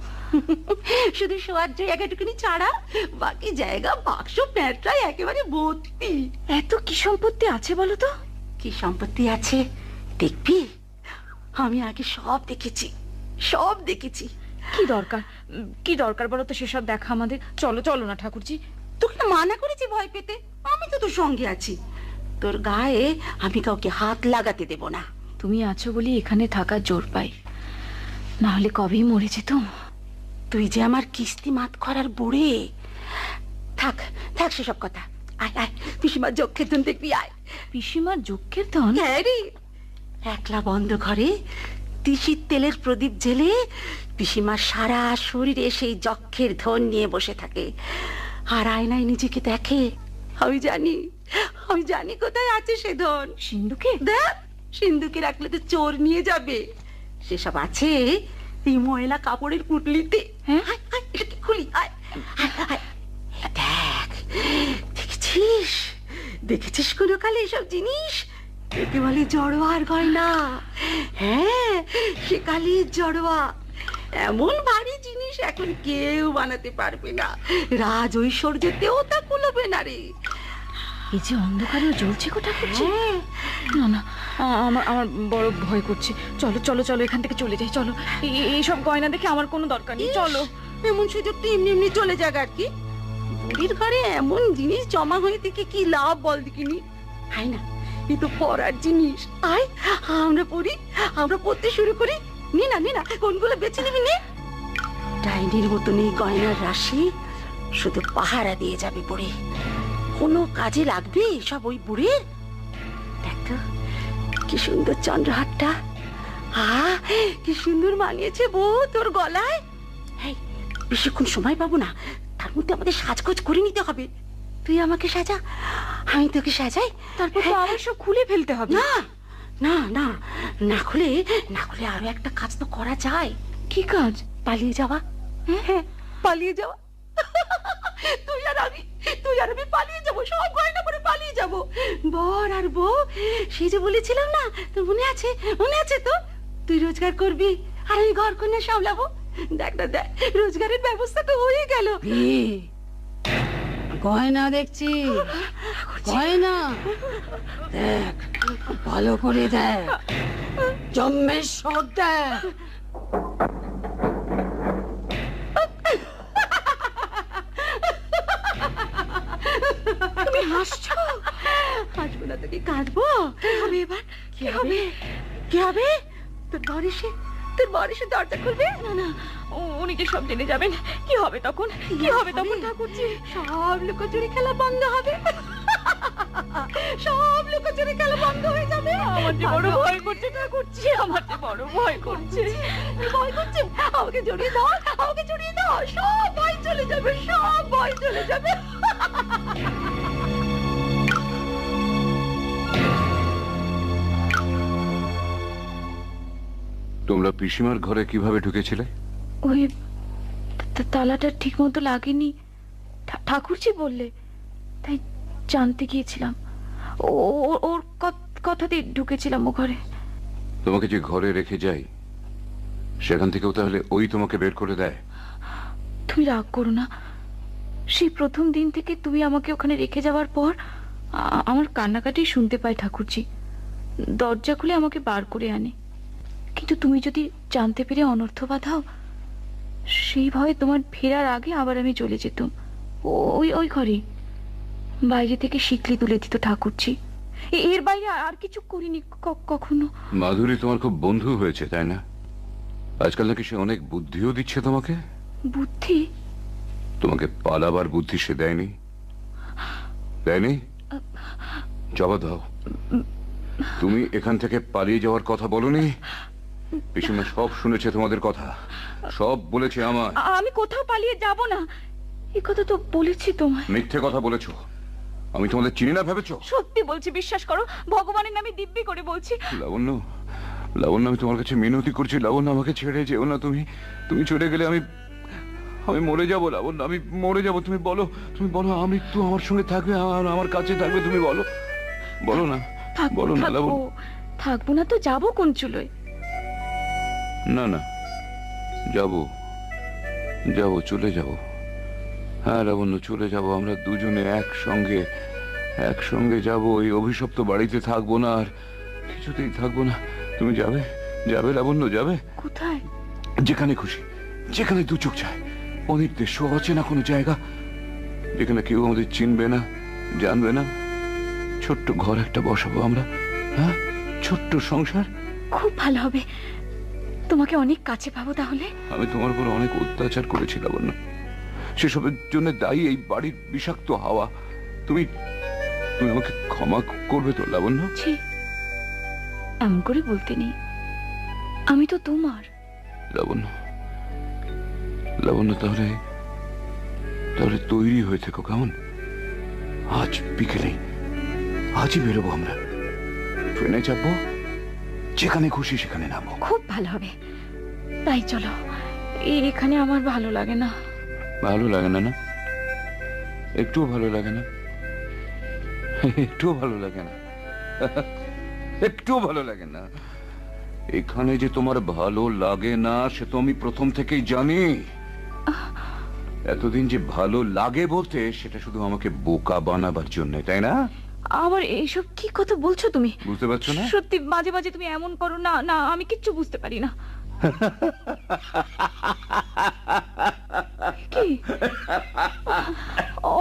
শুধু শোয়ার জায়গাটুকুনি ছাড়া বাকি জায়গা বাক্স প্যাঁটরায় একেবারে ভর্তি। এত কি সম্পত্তি আছে বলো তো? কি সম্পত্তি আছে দেখবি? আমি আগে সব দেখেছি, সব দেখেছি। কি দরকার বলো তো সেসব দেখা আমাদের? চলো চলো না ঠাকুরজি। তোকে না মানা করেছি ভয় পেতে? আমি তো তোর সঙ্গে আছি, তোর গায়ে আমি কাউকে হাত লাগাতে দেব না। তুমি আছো বলি এখানে থাকার জোর পাই, না হলে কবেই মরে যেতাম। তুই যে আমার কিস্তি মাত করার বুড়ে। থাক থাক সেসব কথা, আয় আয় পিসিমার যক্ষের ধন দেখবি, আয়। পিসিমার যক্ষের ধন? হ্যাঁ রে, একলা বন্ধ ঘরে তিসির তেলের প্রদীপ জেলে পিসিমার সারা শরীরে সেই যক্ষের ধন নিয়ে বসে থাকে, আর আয়নায় নিজেকে দেখে। আমি জানি কোথায় আছে সে ধন। সিন্ধুকে? দেখ, সিন্ধুকে রাখলে তো চোর নিয়ে যাবে। সেসব আছে এই ময়লা কাপড়ের পুটলিতে। হ্যাঁ, খুলি, দেখ, দেখেছিস কোনো কালে এসব জিনিস? একে বলে জড়োয়ার গয়না। হ্যাঁ, সে কালির জড়োয়া। এমন ভারী জিনিস এখন কেউ বানাতে পারবে না, রাজ ঐশ্বর্যতেও তা কুলবে না রে। এই যে অন্ধকারেও জ্বলছে গো ঠাকুরজি। না না, আমার বড় ভয় করছে। চলো চলো চলো, এখান থেকে চলে যাই, চলো। এইসব গয়না দেখে আমার কোনো দরকার নেই, চলো। এমন সুযোগ তো এমনি এমনি চলে যাক আর কি। বুড়ির ঘরে এমন জিনিস জমা হয়ে থেকে কি লাভ বল দেখিনি? হাই না, এ তো পড়ার জিনিস। আয় আমরা পড়ি, আমরা পড়তে শুরু করি। নে না কোনগুলো বেছে নিবি নে। ডাইনির মতন এই গয়নার রাশি শুধু পাহারা দিয়ে যাবে বুড়ি, কোনো কাজে লাগবে সব ওই বুড়ির। দেখ তো কি সুন্দর চন্দ্রহারটা, কি সুন্দর মানিয়েছে বউ তোর গলায়। বেশিক্ষণ সময় পাবো না, তার মধ্যে আমাদের সাজগোজ করে নিতে হবে। তুই আমাকে সাজা, আমি তোকে সাজাই, তারপর তো আবার সব খুলে ফেলতে হবে। না না না, না খুলে আরো একটা কাজ তো করা যায়। কি কাজ? পালিয়ে যাওয়া। হ্যাঁ, পালিয়ে যাওয়া। তুই আর আমি পালিয়ে যাবো, সব গয়না পরে পালিয়ে যাবো। বর আর বউ, সেই যে বলেছিলাম না, তোর মনে আছে তো? তুই রোজগার করবি আর আমি ঘর কন্যা সামলাবো। দেখ না, দেখ, রোজগারের ব্যবস্থা তো হয়ে গেল। গয়না দেখছি, গয়না দেখ, ভালো করে দেখ, জম্মের সব দেখ। তুমি হাসছো? হাসবো না তো কি কাঁদবো? কি হবে এবার? কি হবে? তোর বর এসে দরজা খুলবে? না, উনি যে সব জেনে যাবেন, কি হবে তখন? ঠাকুরজি? সব লুকোচুরি খেলা বন্ধ হবে, সব লুকোচুরি খেলা বন্ধ হয়ে যাবে। আমার যে বড় ভয় করছে ঠাকুরজি, আমার যে বড় ভয় করছে। আমাকে জড়িয়ে দাও, সব ভয় চলে যাবে। তোমরা পিসিমার ঘরে কিভাবে ঢুকেছিলে? ওই তালাটা ঠিক মতো লাগেনি, ঠাকুরজি বললে। তাই জানতে গিয়েছিলাম। ওর কথাতেই ঢুকেছিলাম ও ঘরে। তোমাকে যে ঘরে রেখে যাই সেখান থেকেও তাহলে ওই তোমাকে বের করে দেয়? তুমি রাগ করো না। সেই প্রথম দিন থেকে তুমি আমাকে ওখানে রেখে যাওয়ার পর আমার কান্নাকাটি শুনতে পাই ঠাকুরজি। দরজা খুলে আমাকে বার করে আনে। কিন্তু তুমি যদি জানতে পেরে অনর্থ বাঁধাও, সেই ভয়ে তোমার ফেরার আগে আবার আমি চলে যেতাম ওই ঘরে। বাইরে থেকে শিকলি তুলে দিত ঠাকুরজি। এর বাইরে আর কিছু করিনি কখনো। মাধুরী তোমার খুব বন্ধু হয়েছে, তাই না? আজকাল নাকি সে অনেক বুদ্ধিও দিচ্ছে তোমাকে। বুদ্ধি? তোমাকে পালাবার বুদ্ধি সে দেয়নি? দেয়নি? জবাব দাও। তুমি এখান থেকে পালিয়ে যাওয়ার কথা বলনি? পিসিমা সব শুনেছে তোমাদের কথা, সব বলেছে আমায়। আমি কোথাও পালিয়ে যাব না, এই কথা তো বলেছি তোমায়। মিথ্যে কথা বলেছো। আমি তোমাদের চিনি না ভেবেছো? সত্যি বলছি, বিশ্বাস করো, ভগবানের নামে দিব্যি করে বলছি। লাবণ্য, লাবণ্য, আমি তোমার কাছে মিনতি করছি, লাবণ্য, আমাকে ছেড়ে যেও না। তুমি চলে গেলে আমি মরে যাবো। লাবণ্য, আমি মরে যাবো। তুমি বলো, আমি একটু আমার সঙ্গে থাকবে, আমার কাছে থাকবে। তুমি বলো, বলো না, বলো না লাবণ্য। থাকবো না তো যাবো কোন চুলোয়? না না, যাবো, চলে যাবো। হ্যাঁ লাবণ্য, চলে যাবো। আমরা দুজনে একসঙ্গে যাবো। ওই অভিশপ্ত বাড়িতে থাকবো না, আর কিছুতেই থাকবো না। তুমি যাবে লাবণ্য, যাবে। কোথায়? যেখানে খুশি, যেখানে দু চোখ চায়। অনির্দেশ্য, অচেনা কোনো জায়গা, যেখানে কেউ আমাদের চিনবে না, জানবে না। ছোট্ট ঘর একটা বসাবো আমরা। হ্যাঁ, ছোট্ট সংসার। খুব ভালো হবে, তোমাকে অনেক কাছে পাবো তাহলে। আমি তোমার উপর অনেক অত্যাচার করেছি লাবণ্য, সেসবের জন্য দায়ী এই বাড়ির বিষাক্ত হাওয়া। তুমি আমাকে ক্ষমা করবে তো লাবণ্য? এমন করে বলতে নেই, আমি তো তোমার। লাবণ্য, তাহলে তৈরি হয়ে থেকো কেমন? আজ বিকেলে, আজই বেরোবো আমরা। ট্রেনে চাপবো, যেখানে খুশি সেখানে নামবো। খুব ভালো হবে, তাই চলো। এখানে আমার ভালো লাগে না। ভালো লাগে না? না, একটুও ভালো লাগে না? একটুও ভালো লাগে না? একটুও ভালো লাগে না? এখানে যে তোমার ভালো লাগে না সে তো আমি প্রথম থেকেই জানি। এতদিন যে ভালো লাগে বলতে, সেটা শুধু আমাকে বোকা বানাবার জন্য, তাই না? আবার এইসব কি কথা বলছো তুমি? বুঝতে পারছো না? সত্যি মাঝে মাঝে তুমি এমন করো না, আমি কিচ্ছু বুঝতে পারি না। কি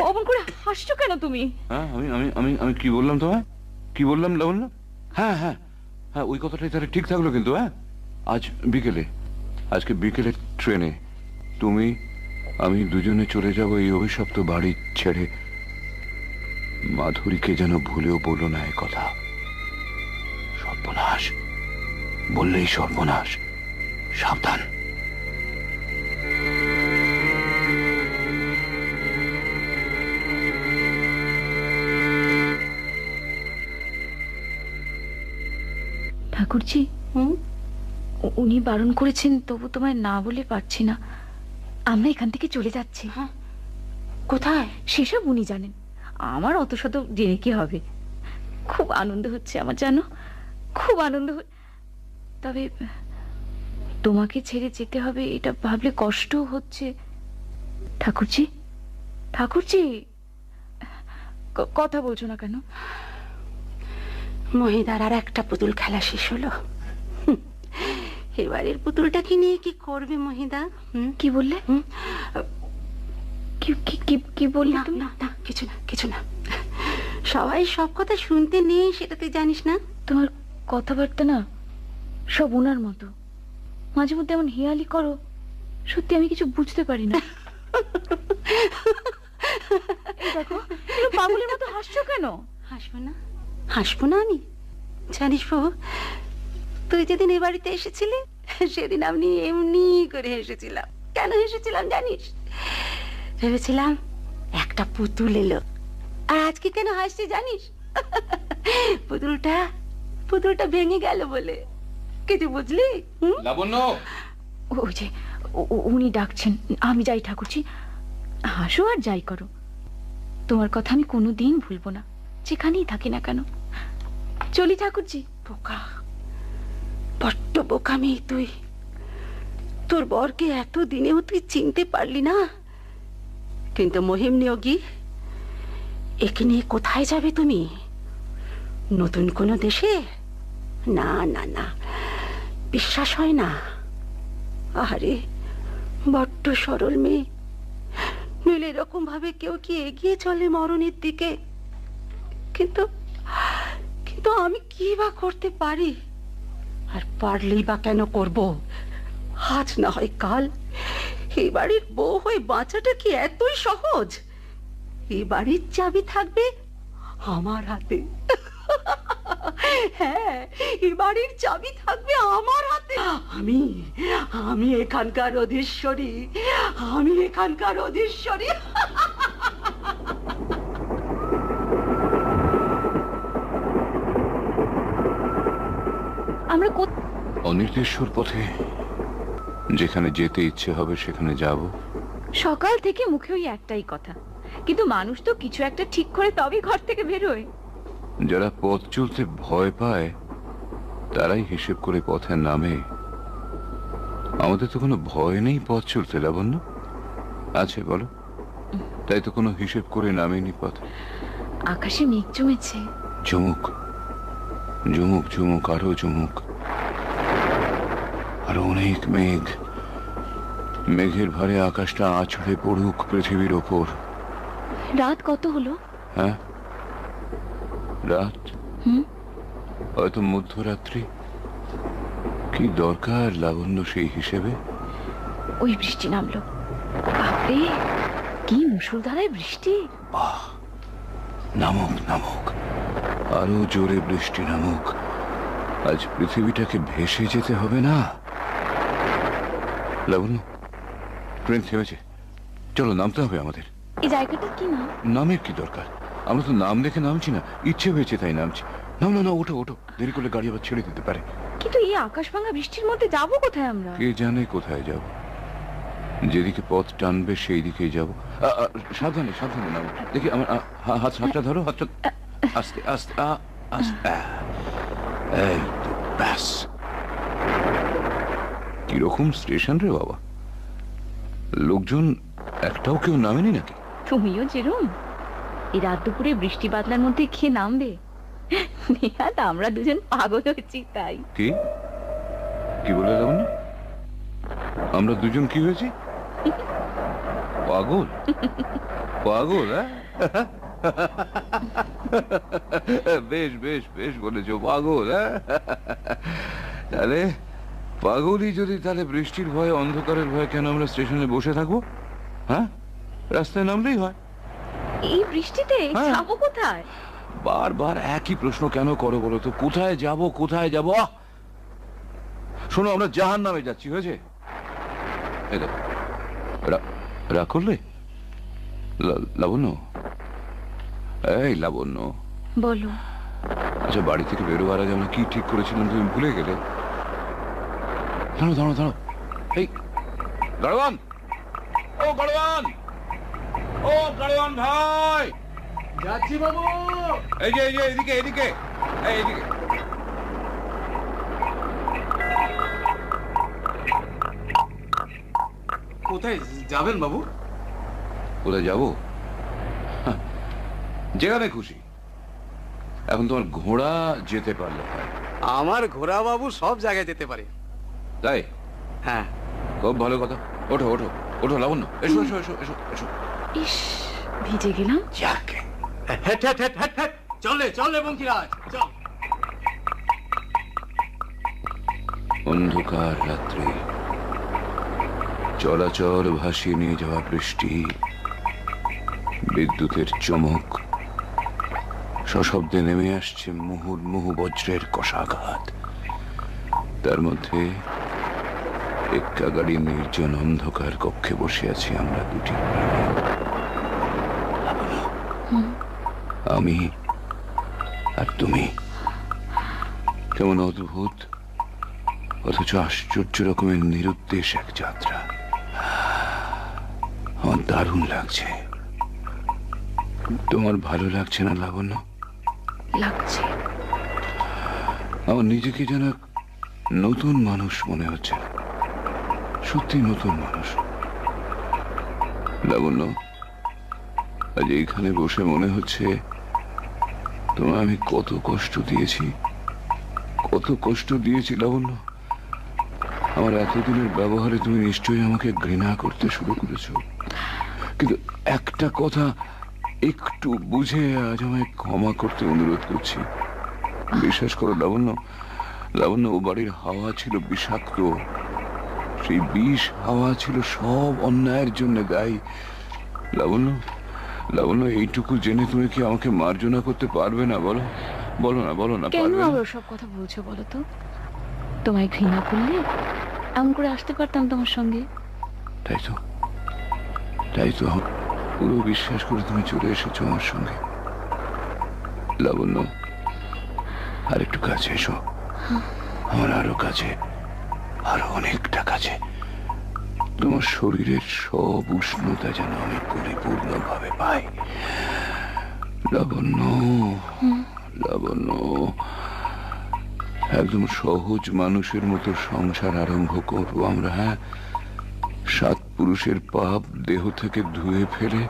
অমন করে হাসছো কেন তুমি? হ্যাঁ, আমি কি বললাম তোমায়? কি বললাম লাবণ্য? হ্যাঁ, ওই কথাটাই তাহলে ঠিক থাকলো কিন্তু। হ্যাঁ, আজকে বিকেলে ট্রেনে তুমি আমি দুজনে চলে যাব এই অভিশপ্ত বাড়ি ছেড়ে। মাধুরীকে যেন ভুলেও বলো না এ কথা। সর্বনাশ, বললেই সর্বনাশ। সাবধান। ঠাকুরজি, উনি বারণ করেছেন, তবু তোমায় না বলে পারছি না। আমরা এখান থেকে চলে যাচ্ছি। কোথায় সেসব উনি জানেন, আমার অত শত জেনে কি হবে। খুব আনন্দ হচ্ছে আমার, জানো, খুব আনন্দ। তবে তোমাকে ছেড়ে যেতে হবে এটা ভাবলে কষ্টও হচ্ছে। ঠাকুরজি, কথা বলছো না কেন? মহিদার আর একটা পুতুল খেলা শেষ হলো। এবারের পুতুলটাকে নিয়ে কি করবে মহিদা? কি বললে? কি বললে? না, কিছু না। সবাই সব কথা শুনতে নেই, সেটা তুই জানিস না। তোমার কথাবার্তা না সব ওনার মতো। মাঝে মধ্যে এমন হেয়ালি করো, সত্যি আমি কিছু বুঝতে পারি না। দেখো, পাগলের মতো হাসছো কেন? হাসবো না আমি? জানিস বাবু, তুই যেদিন এ বাড়িতে এসেছিলি সেদিন আমি এমনি করে হেসেছিলাম। কেন হেসেছিলাম জানিস? ভেবেছিলাম একটা পুতুল এলো। আর আজকে কেন হাসছি জানিস? পুতুলটা ভেঙে গেল বলে। কিছু বুঝলি? লাবণ্য, ওই যে উনি ডাকছেন, আমি যাই ঠাকুরজি। হাসো আর যাই করো, তোমার কথা আমি কোনোদিন ভুলবো না, যেখানেই থাকি না কেন। চলি ঠাকুরজি। বোকা, বড্ড বোকা মেয়ে তুই। তোর বরকে এত দিনেও তুই চিনতে পারলি না। কিন্তু মহিম নিয়োগী, একে নিয়ে কোথায় যাবে তুমি? নতুন কোনো দেশে? না না না, বিশ্বাস হয় না। আরে বড্ড সরল মেয়ে, নইলে এরকম ভাবে কেউ কি এগিয়ে চলে মরণের দিকে? কিন্তু কিন্তু আমি কি বা করতে পারি? আর পারলেই বা কেন করব? আজ না হয় কাল এই বাড়ির বউ হয়ে বাঁচাটা কি এতই সহজ? এই বাড়ির চাবি থাকবে আমার হাতে। হ্যাঁ, এই বাড়ির চাবি থাকবে আমার হাতে। আমি আমি এখানকার অধীশ্বরী, আমি এখানকার অধীশ্বরী। আমরা অনির্দেশ্বর পথে যেখানে যেতে ইচ্ছে হবে সেখানে যাব। সকাল থেকে মুখে ওই একটাই কথা, কিন্তু মানুষ তো কিছু একটা ঠিক করে তবে ঘর থেকে বেরোয়। যারা পথ চলতে ভয় পায় তারাই হিসেব করে পথে নামে। আমাদের তো কোনো ভয় নেই পথ চলতে, লাবণ্য আছে বলো? তাই তো কোনো হিসেব করে নামেনি পথে। আকাশে মেঘ জমেছে। ঝুমুক ঝুমুক ঝুমুক, আরো ঝুমুক, আরো অনেক মেঘ। মেঘের ভারে আকাশটা আছড়ে পড়ুক পৃথিবীর ওপর। রাত কত হলো? হ্যাঁ, রাত হয়তো মধ্যরাত্রি। কি দরকার লাবণ্য সেই হিসেবে? ওই বৃষ্টি নামলো। বাপরে, কি মুষলধারায় বৃষ্টি! নামুক নামুক, আরো জোরে বৃষ্টি নামুক। আজ পৃথিবীটাকে ভেসে যেতে হবে না। লাবণ্য, ট্রেন থেমেছে, চলো নামতে হবে আমাদের। এই জায়গাটা কি না? নামের কি দরকার? আমরা তো নাম দেখে নামছি না, ইচ্ছে হয়েছে তাই নামছি। না না না, ওঠো ওঠো, দেরি করলে গাড়ি আবার ছেড়ে দিতে পারে। কিন্তু এই আকাশ ভাঙা বৃষ্টির মধ্যে যাবো কোথায় আমরা? কে জানে কোথায় যাব। যেদিকে পথ টানবে সেই দিকেই যাব। সাবধানে সাবধানে নামো। দেখি আমার হাতটা ধরো, হাতটা আস্তে আস্তে আস্তে। এই তো ব্যাস। কিরকম স্টেশন রে বাবা, লোকজন একটাও কেউ নামেনি নাকি? তুমিও যেরম এই রাত দুপুরে বৃষ্টি বাদলার মধ্যে খেয়ে নামবে? নেহাত আমরা দুজন পাগল হচ্ছি তাই। কি কি বলে যাবো না? আমরা দুজন কি হয়েছি? পাগল? পাগল? বেশ বেশ বেশ বলেছো, পাগল। তাহলে পাগলই যদি, তাহলে বৃষ্টির ভয়ে অন্ধকারের ভয়ে কেন আমরা স্টেশনে বসে থাকবো? হ্যাঁ, রাস্তায় নামলেই হয়। এই বৃষ্টিতে যাবো কোথায়? বারবার একই প্রশ্ন কেন করো বলো তো? কোথায় যাব কোথায় যাব? শোনো, আমরা জাহান্নামে যাচ্ছি, হয়েছে? এই দেখো, রাগ করলে? লাবণ্য, এই লাবণ্য, বলো। আচ্ছা, বাড়ি থেকে বেরোবার আগে আমরা কি ঠিক করেছিলাম তুমি ভুলে গেলে? দাঁড়ো দাঁড়ো দাঁড়ো, এই গাড়োয়ান, ও গাড়োয়ান, ও গাড়োয়ান ভাই, যাচ্ছি বাবু। এই যে এদিকে এদিকে, এইদিকে। কোথায় যাবেন বাবু? কোথায় যাবো? যেখানে খুশি। এখন তোমার ঘোড়া যেতে পারলে হয়। আমার ঘোড়া বাবু সব জায়গায় যেতে পারে। তাই? হ্যাঁ, খুব ভালো কথা। ওঠো ওঠো ওঠো লাবণ্য, এসো এসো এসো এসো এসো। ইস, ভিজে গেলাম। যাকে হেট হেট হেট হেট হেট, চলে চলে বঙ্কিরাজ চল। অন্ধকার রাত্রি, চলাচল ভাসিয়ে নিয়ে যাওয়া বৃষ্টি, বিদ্যুতের চমক, সশব্দে নেমে আসছে মুহুর্মুহু বজ্রের কষাঘাত। তার মধ্যে এক্কা গাড়ি নির্জন অন্ধকার কক্ষে বসে আছি আমরা দুটি। আমি আর তুমি, কেমন অদ্ভুত অথচ আশ্চর্য রকমের নিরুদ্দেশ এক যাত্রা। আমার দারুণ লাগছে, তোমার ভালো লাগছে না লাবণ্য? লাগছে। আমার নিজেকে যেন এক নতুন মানুষ মনে হচ্ছে, সত্যি নতুন মানুষ। লাবণ্য, আজ এইখানে বসে মনে হচ্ছে তোমায় আমি কত কষ্ট দিয়েছি, কত কষ্ট দিয়েছি লাবণ্য। আমার এতদিনের ব্যবহারে তুমি নিশ্চয়ই আমাকে ঘৃণা করতে শুরু করেছো, কিন্তু একটা কথা একটু বুঝে আজ আমায় ক্ষমা করতে অনুরোধ করছি। বিশ্বাস করো লাবণ্য, লাবণ্য, ও বাড়ির হাওয়া ছিল বিষাক্ত, সেই বিষ হাওয়া ছিল সব অন্যায়ের জন্য দায়ী। লাবণ্য, লাবণ্য, এইটুকু জেনে তুমি কি আমাকে মার্জনা করতে পারবে না? বলো, বলো না, বলো না, কেন পারবে না? আবার সব কথা বলছো বলো তো? তোমায় ঘৃণা করলে এমন করে আসতে পারতাম তোমার সঙ্গে? তাই তো, তাই তো পুরো বিশ্বাস করে তুমি চলে এসেছো আমার সঙ্গে। লাবণ্য, আর একটু কাছে এসো, আমার আরো কাছে, আরো অনেকটা কাছে। তোমার শরীরের সব উষ্ণতা যেন আমি পরিপূর্ণভাবে পাই। লাবণ্য, লাবণ্য, একদম সহজ মানুষের মতো সংসার আরম্ভ করবো আমরা। হ্যাঁ, 7 পুরুষের পাপ দেহ থেকে ধুয়ে ফেলে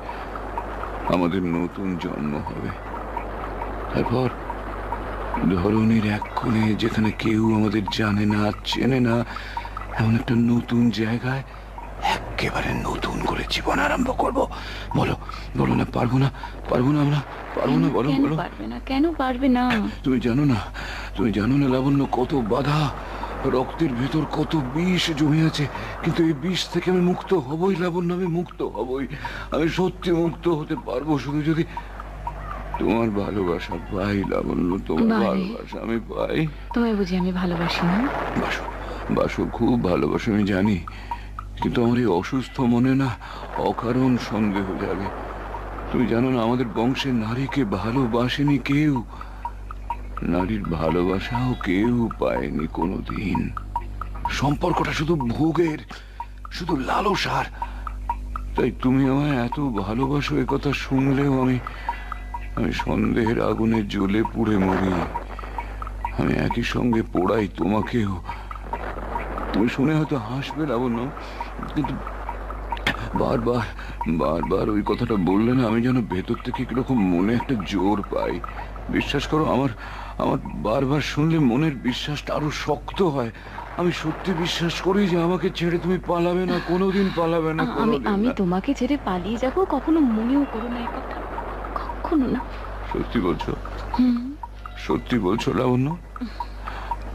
আমাদের নতুন জন্ম হবে। তারপর ধরণীর এক কোণে, যেখানে কেউ আমাদের জানে না, চেনে না, এমন একটা নতুন জায়গায় একেবারে নতুন করে জীবন আরম্ভ করব। বলো, বলো না, পারবো না, পারবো না আমরা, পারবো না, বলো, কেন বলো। পারবে না? কেন পারবে না? তুমি জানো না, তুমি জানো না লাবণ্য, কত বাধা, রক্তের ভেতর কত বিষ জমে আছে, কিন্তু এই বিষ থেকে আমি মুক্ত হবই লাবণ্য, আমি মুক্ত হবই, আমি সত্যি মুক্ত হতে পারবো শুধু যদি তোমার ভালোবাসা পাই লাবণ্য, তোমার বারে। ভালোবাসা আমি পাই। তোমায় বুঝি আমি ভালোবাসি না? বাসো, বাসো, খুব ভালোবাসো আমি জানি, কিন্তু আমার এই অসুস্থ মনে না অকারণ সন্দেহ যাবে। তুমি জানো না, আমাদের বংশের নারীকে ভালোবাসেনি কেউ, নারীর ভালোবাসাও কেউ পায়নি কোনোদিন। সম্পর্কটা শুধু ভোগের, শুধু লালসার। তাই তুমি আমায় এত ভালোবাসো, এ কথা শুনলেও আমি সন্দেহের আগুনে জ্বলে পুড়ে মরি। আমি একই সঙ্গে পোড়াই তোমাকেও। তুমি শুনে হয়তো হাসবে লাবণ্য, কিন্তু বারবার বারবার ওই কথাটা বললে না, আমি যেন ভেতর থেকে কিরকম মনে একটা জোর পাই। বিশ্বাস করো, আমার আমার বারবার শুনলে মনের বিশ্বাসটা আরো শক্ত হয়। আমি সত্যি বিশ্বাস করি যে আমাকে ছেড়ে তুমি পালাবে না, কোনোদিন পালাবে না, কোনোদিন আমি না। তোমাকে ছেড়ে পালিয়ে যাব কখনো মনেও করো না, এই কথা কখনো না। সত্যি বলছো? সত্যি বলছো লাবণ্য?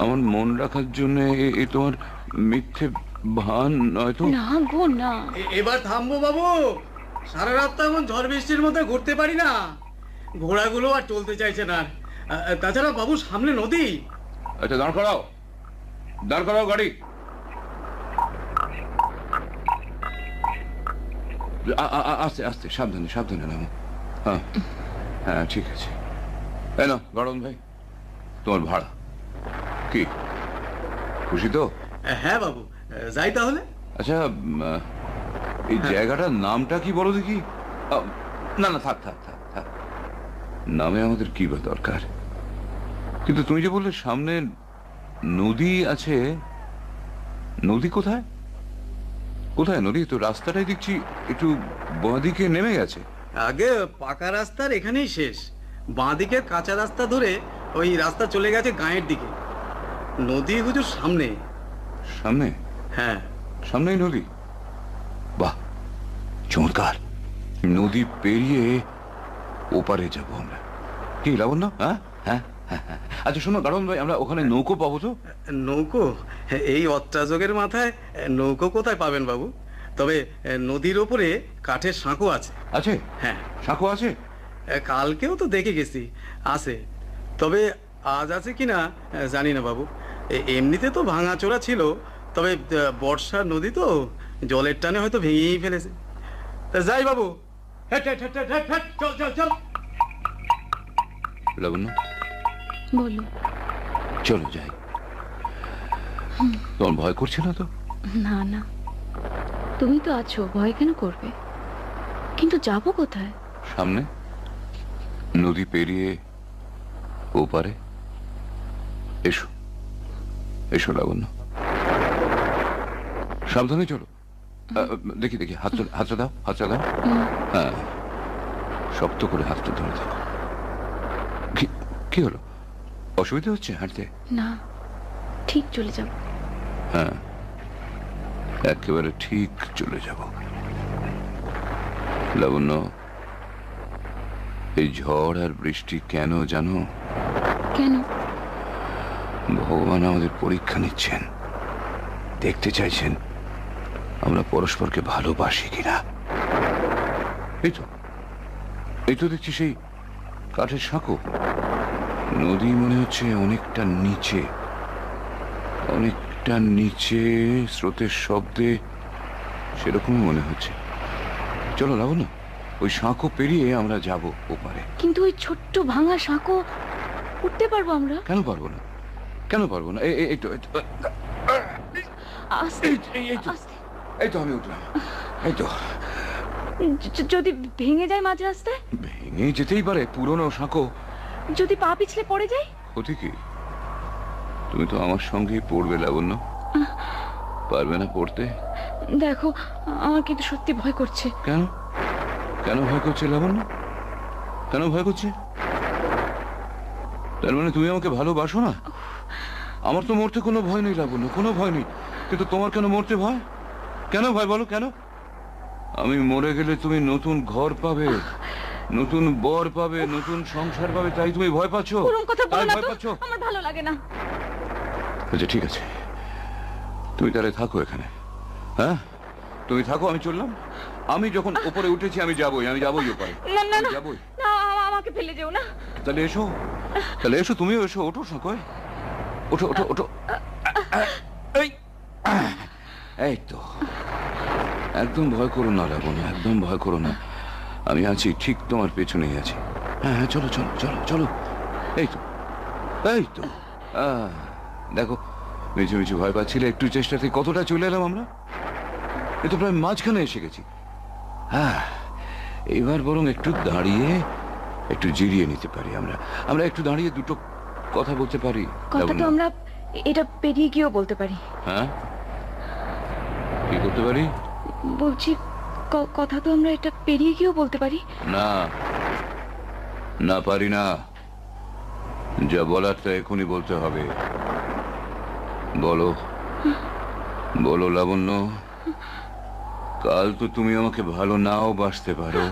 আমার মন রাখার জন্য এ তোমার মিথ্যে ভান নয়তো? না গো না। এবার থামবো বাবু, সারা রাত তো এমন ঝড় বৃষ্টির মধ্যে ঘুরতে পারি না, ঘোড়াগুলো আর চলতে চাইছে না। তাছাড়া বাবু সামনে নদী। আচ্ছা, দাঁড় করাও, দাঁড় করাও গাড়ি। আস্তে আস্তে, সাবধানে, সাবধানে নামো। হ্যাঁ হ্যাঁ, ঠিক আছে। এই না গরম ভাই, তোমার ভাড়া। কি খুশি তো? হ্যাঁ বাবু, যাই তাহলে। আচ্ছা, এই জায়গাটার নামটা কি বলো দেখি? না না, থাক থাক থাক থাক, নামে আমাদের কি বা দরকার। কিন্তু তুমি যে বললে সামনে নদী আছে, নদী কোথায়? কোথায় নদী? তো রাস্তাটাই দেখছি একটু বাঁদিকে নেমে গেছে। আগে পাকা রাস্তার এখানেই শেষ, বাঁদিকের কাঁচা রাস্তা ধরে ওই রাস্তা চলে গেছে গাঁয়ের দিকে। নদী হুজুর সামনে। সামনে? হ্যাঁ, সামনেই নদী। বাহ, চমৎকার। নদী পেরিয়ে ওপারে যাবো আমরা, কি লাবণ্য? হ্যাঁ হ্যাঁ হ্যাঁ হ্যাঁ। আচ্ছা শোনো গাড়ন ভাই, আমরা ওখানে নৌকো পাবো তো? নৌকো? এই অত্যাযোগের মাথায় নৌকো কোথায় পাবেন বাবু? তবে নদীর ওপরে কাঠের সাঁকো আছে। আছে? হ্যাঁ, সাঁকো আছে? কালকেও তো দেখে গেছি আছে, তবে আজ আছে কিনা জানি না বাবু। এমনিতে তো ভাঙাচোরা ছিল, তবে বর্ষার নদী তো জলের টানে হয়তো ভেঙেই ফেলেছে। তা যাই বাবু, হেট হেট হেট হেট হেট, চল চল চল। লাবণ্য, বলো। চলো যাই। তোমার ভয় করছে না তো? না না, তুমি তো আছো, ভয় কেন করবে? কিন্তু যাবো কোথায়? সামনে, নদী পেরিয়ে ওপারে। এসো এসো লাবণ্য, সাবধানে চলো। দেখি দেখি, হাতটা দাও, হাতটা দাও। হ্যাঁ, শক্ত করে হাতটা ধরে থাকো। কি হলো, অসুবিধা হচ্ছে হাঁটতে? না, ঠিক চলে যাব। হ্যাঁ, একেবারে ঠিক চলে যাব। লাবণ্য, এই ঝড় আর বৃষ্টি কেন জানো? কেন? ভগবান আমাদের পরীক্ষা নিচ্ছেন, দেখতে চাইছেন আমরা পরস্পরকে ভালোবাসি কিনা। এই তো দেখছি সেই কাঠের সাঁকো। নদী মনে হচ্ছে অনেকটা নিচে, অনেকটা নিচে, স্রোতের শব্দে সেরকমই মনে হচ্ছে। চলো লাবণ্য, ওই সাঁকো পেরিয়ে আমরা যাব ওপারে। কিন্তু ওই ছোট্ট ভাঙা সাঁকো উঠতে পারবো আমরা? কেন পারবো না, কেন পারবো না? এই তো আমি উঠলাম। এই তো, যদি ভেঙে যায় মাঝ রাস্তায়? ভেঙে যেতেই পারে, পুরনো সাঁকো। যদি পা পিছলে পড়ে যায়? ক্ষতি কি? তুমি তো আমার সঙ্গেই পড়বে লাবণ্য, পারবে না পড়তে? দেখো, আমার কিন্তু সত্যি ভয় করছে। কেন, কেন ভয় করছে লাবণ্য? কেন ভয় করছে? তার মানে তুমি আমাকে ভালোবাসো না? আমার তো মরতে কোনো ভয় নেই লাবণ্য, কোনো ভয় নেই, কিন্তু তোমার কেন মরতে ভয়? কেন ভয় বলো, কেন? আমি মরে গেলে তুমি নতুন ঘর পাবে, নতুন বর পাবে, নতুন সংসার পাবে, তাই তুমি ভয় পাচ্ছ? ভয় পাচ্ছ? আমার ভালো লাগে না। আচ্ছা ঠিক আছে, তুমি তাহলে থাকো এখানে। হ্যাঁ, তুমি থাকো, আমি চললাম। আমি যখন উপরে উঠেছি আমি যাবোই ওপারে। না না না, যাবোই। না, আমাকে ফেলে যেও না। তাহলে এসো, তাহলে এসো, তুমিও এসো। ওঠো সাঁকোয়, ওঠো ওঠো ওঠো। এই তো, একদম ভয় করো না লাবণ্য, একদম ভয় করো না, আমি আছি, ঠিক তোমার পেছনেই আছি। হ্যাঁ হ্যাঁ, চলো চলো চলো চলো। এই তো, এই তো, দেখো, মিছু মিছু ভয় পাচ্ছিলে, একটু চেষ্টাতে কতটা চলে এলাম আমরা। এ তো প্রায় মাঝখানে এসে গেছি। হ্যাঁ, এইবার বরং একটু দাঁড়িয়ে একটু জিরিয়ে নিতে পারি আমরা একটু দাঁড়িয়ে দুটো কথা বলতে পারি। কথা তো আমরা এটা পেরিয়ে গিয়েও বলতে পারি। হ্যাঁ, কি করতে পারি? বলছি, কথা তো আমরা এটা পেরিয়ে গিয়েও বলতে পারি। না না, পারি না। যা বলার তা এখনই বলতে হবে। বলো বলো লাবণ্য, কাল তো তুমি আমাকে ভালো নাও বাসতে পারো,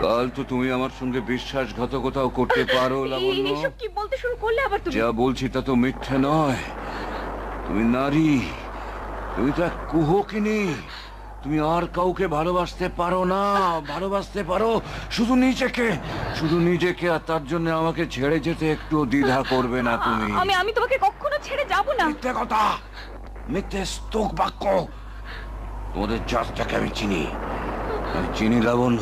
কাল তো তুমি আমার সঙ্গে বিশ্বাসঘাতকতাও করতে পারো লাবণ্য। এইসব কি বলতে শুরু করলে আবার তুমি? যা বলছি তা তো মিথ্যে নয়। তুমি নারী, তুমি তো এক কুহকিনী, তুমি আর কাউকে ভালোবাসতে পারো না, ভালোবাসতে পারো শুধু নিজেকে, আর তার জন্য আমাকে ছেড়ে যেতে একটু দ্বিধা করবে না তুমি। আমি তোমাকে কখনো ছেড়ে যাব না। মিথ্যে কথা, মিথ্যে স্তোক বাক্য। তোমাদের জাতটাকে আমি চিনি লাবণ্য,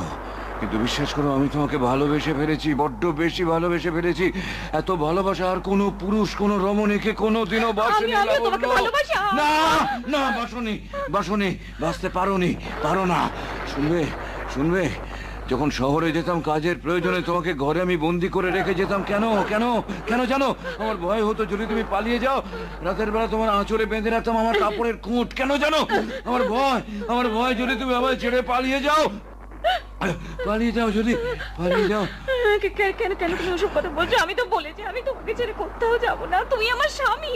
কিন্তু বিশ্বাস করো, আমি তোমাকে ভালোবেসে ফেলেছি, বড্ড বেশি ভালোবেসে ফেলেছি। এত ভালোবাসা আর কোনো পুরুষ, কোনো রমণীকে কোনোদিনও বাসেনি লাবণ্য। না না, বাসনি, বাসতে পারো না। শুনবে, যখন শহরে যেতাম কাজের প্রয়োজনে, তোমাকে ঘরে আমি বন্দি করে রেখে যেতাম। কেন জানো? আমার ভয় হতো যদি তুমি পালিয়ে যাও। রাতের বেলা তোমার আঁচলে বেঁধে রাখতাম আমার কাপড়ের খুঁট। কেন জানো? আমার ভয় যদি তুমি আমায় ছেড়ে পালিয়ে যাও, যদি পালিয়ে যাও। কেন তুমি ওসব কথা বলছো? আমি তো বলেছি আমি তোমাকে ছেড়ে কোথাও যাব না। তুমি আমার স্বামী।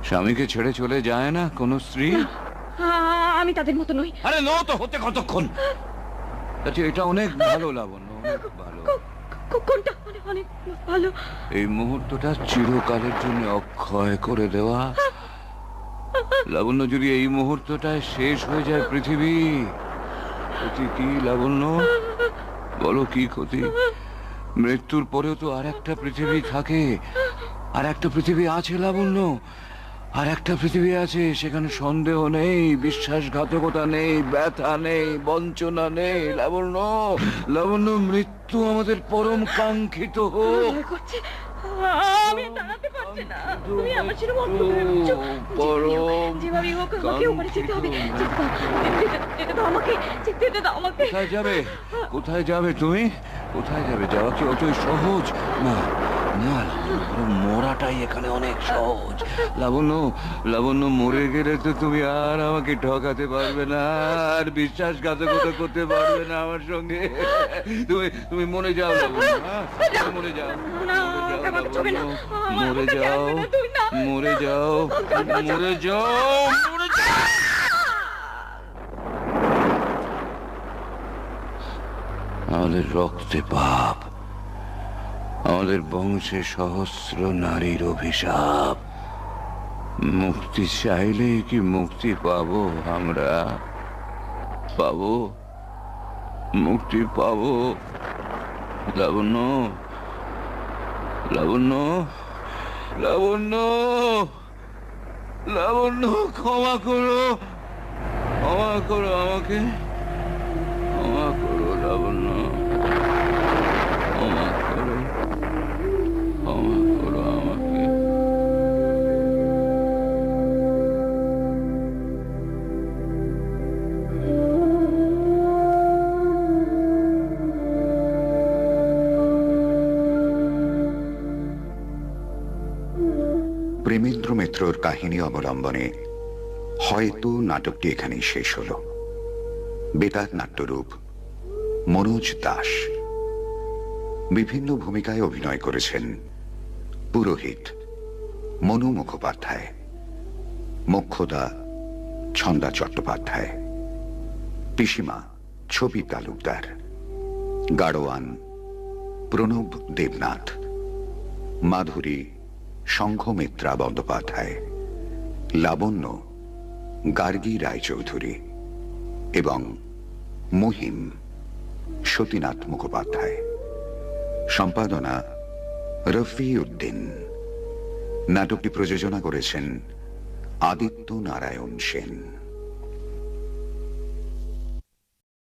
স্বামীকে ছেড়ে চলে যায় না কোনো স্ত্রী? আমি তাদের মতো নই। আরে ন তো হতে কতক্ষণ। আচ্ছা, এটা অনেক ভালো লাবণ্য, অনেক ভালো। কোনটা? অনেক ভালো। এই মুহূর্তটা চিরকালের জন্য অক্ষয় করে দেওয়া। লাবণ্য, যদি এই মুহূর্তটায় শেষ হয়ে যায় পৃথিবী, ক্ষতি কি লাবণ্য? বলো, কি ক্ষতি? মৃত্যুর পরেও তো আর একটা পৃথিবী থাকে, আর একটা পৃথিবী আছে লাবণ্য, আর একটা পৃথিবী আছে, সেখানে সন্দেহ নেই, বিশ্বাসঘাতকতা নেই, ব্যথা নেই, বঞ্চনা নেই লাবণ্য। মৃত্যু আমাদের পরম কাঙ্ক্ষিত হোক। আমি দাঁড়াতে পারছি না। তুমি আমার ছেড়ে অন্য ভেবেছো। যেভাবে করেই হোক আমাকে ওপারে যেতে হবে। যেতে দাও আমাকে, যেতে দাও আমাকে। কোথায় যাবে? কোথায় যাবে তুমি? কোথায় যাবে? যাওয়া কি অতই সহজ? না না, মরাটাই এখানে অনেক সহজ। লাবণ্য, লাবণ্য, মরে গেলে তো তুমি আর আমাকে ঠকাতে পারবে না, আর বিশ্বাসঘাতকতা করতে পারবে না আমার সঙ্গে। তুমি মরে যাও লাবণ্য, মরে যাও, মরে যাও, মরে যাও, মরে যাও, মরে যাও। আমাদের রক্তে পাপ, আমাদের বংশে সহস্র নারীর অভিশাপ। মুক্তি চাইলে কি মুক্তি পাবো আমরা? পাবো, মুক্তি পাবো? লাবণ্য, লাবণ্য, লাবণ্য, লাবণ্য, ক্ষমা করো, ক্ষমা করো আমাকে, ক্ষমা করো লাবণ্য, ক্ষমা করো, ক্ষমা করো আমাকে। প্রেমেন্দ্র মিত্রর কাহিনী অবলম্বনে হয়তো নাটকটি এখানেই শেষ হল। বেতার নাট্যরূপ মনোজ দাস। বিভিন্ন ভূমিকায় অভিনয় করেছেন পুরোহিত মনু মুখোপাধ্যায়, মোক্ষদা ছন্দা চট্টোপাধ্যায়, পিসিমা ছবি তালুকদার, গাড়োয়ান প্রণব দেবনাথ, মাধুরী সংঘমিত্রা বন্দ্যোপাধ্যায়, লাবণ্য গার্গী রায়চৌধুরী এবং মহিম সতীনাথ মুখোপাধ্যায়। সম্পাদনা রফি উদ্দিন। নাটকটি প্রযোজনা করেছেন আদিত্য নারায়ণ সেন।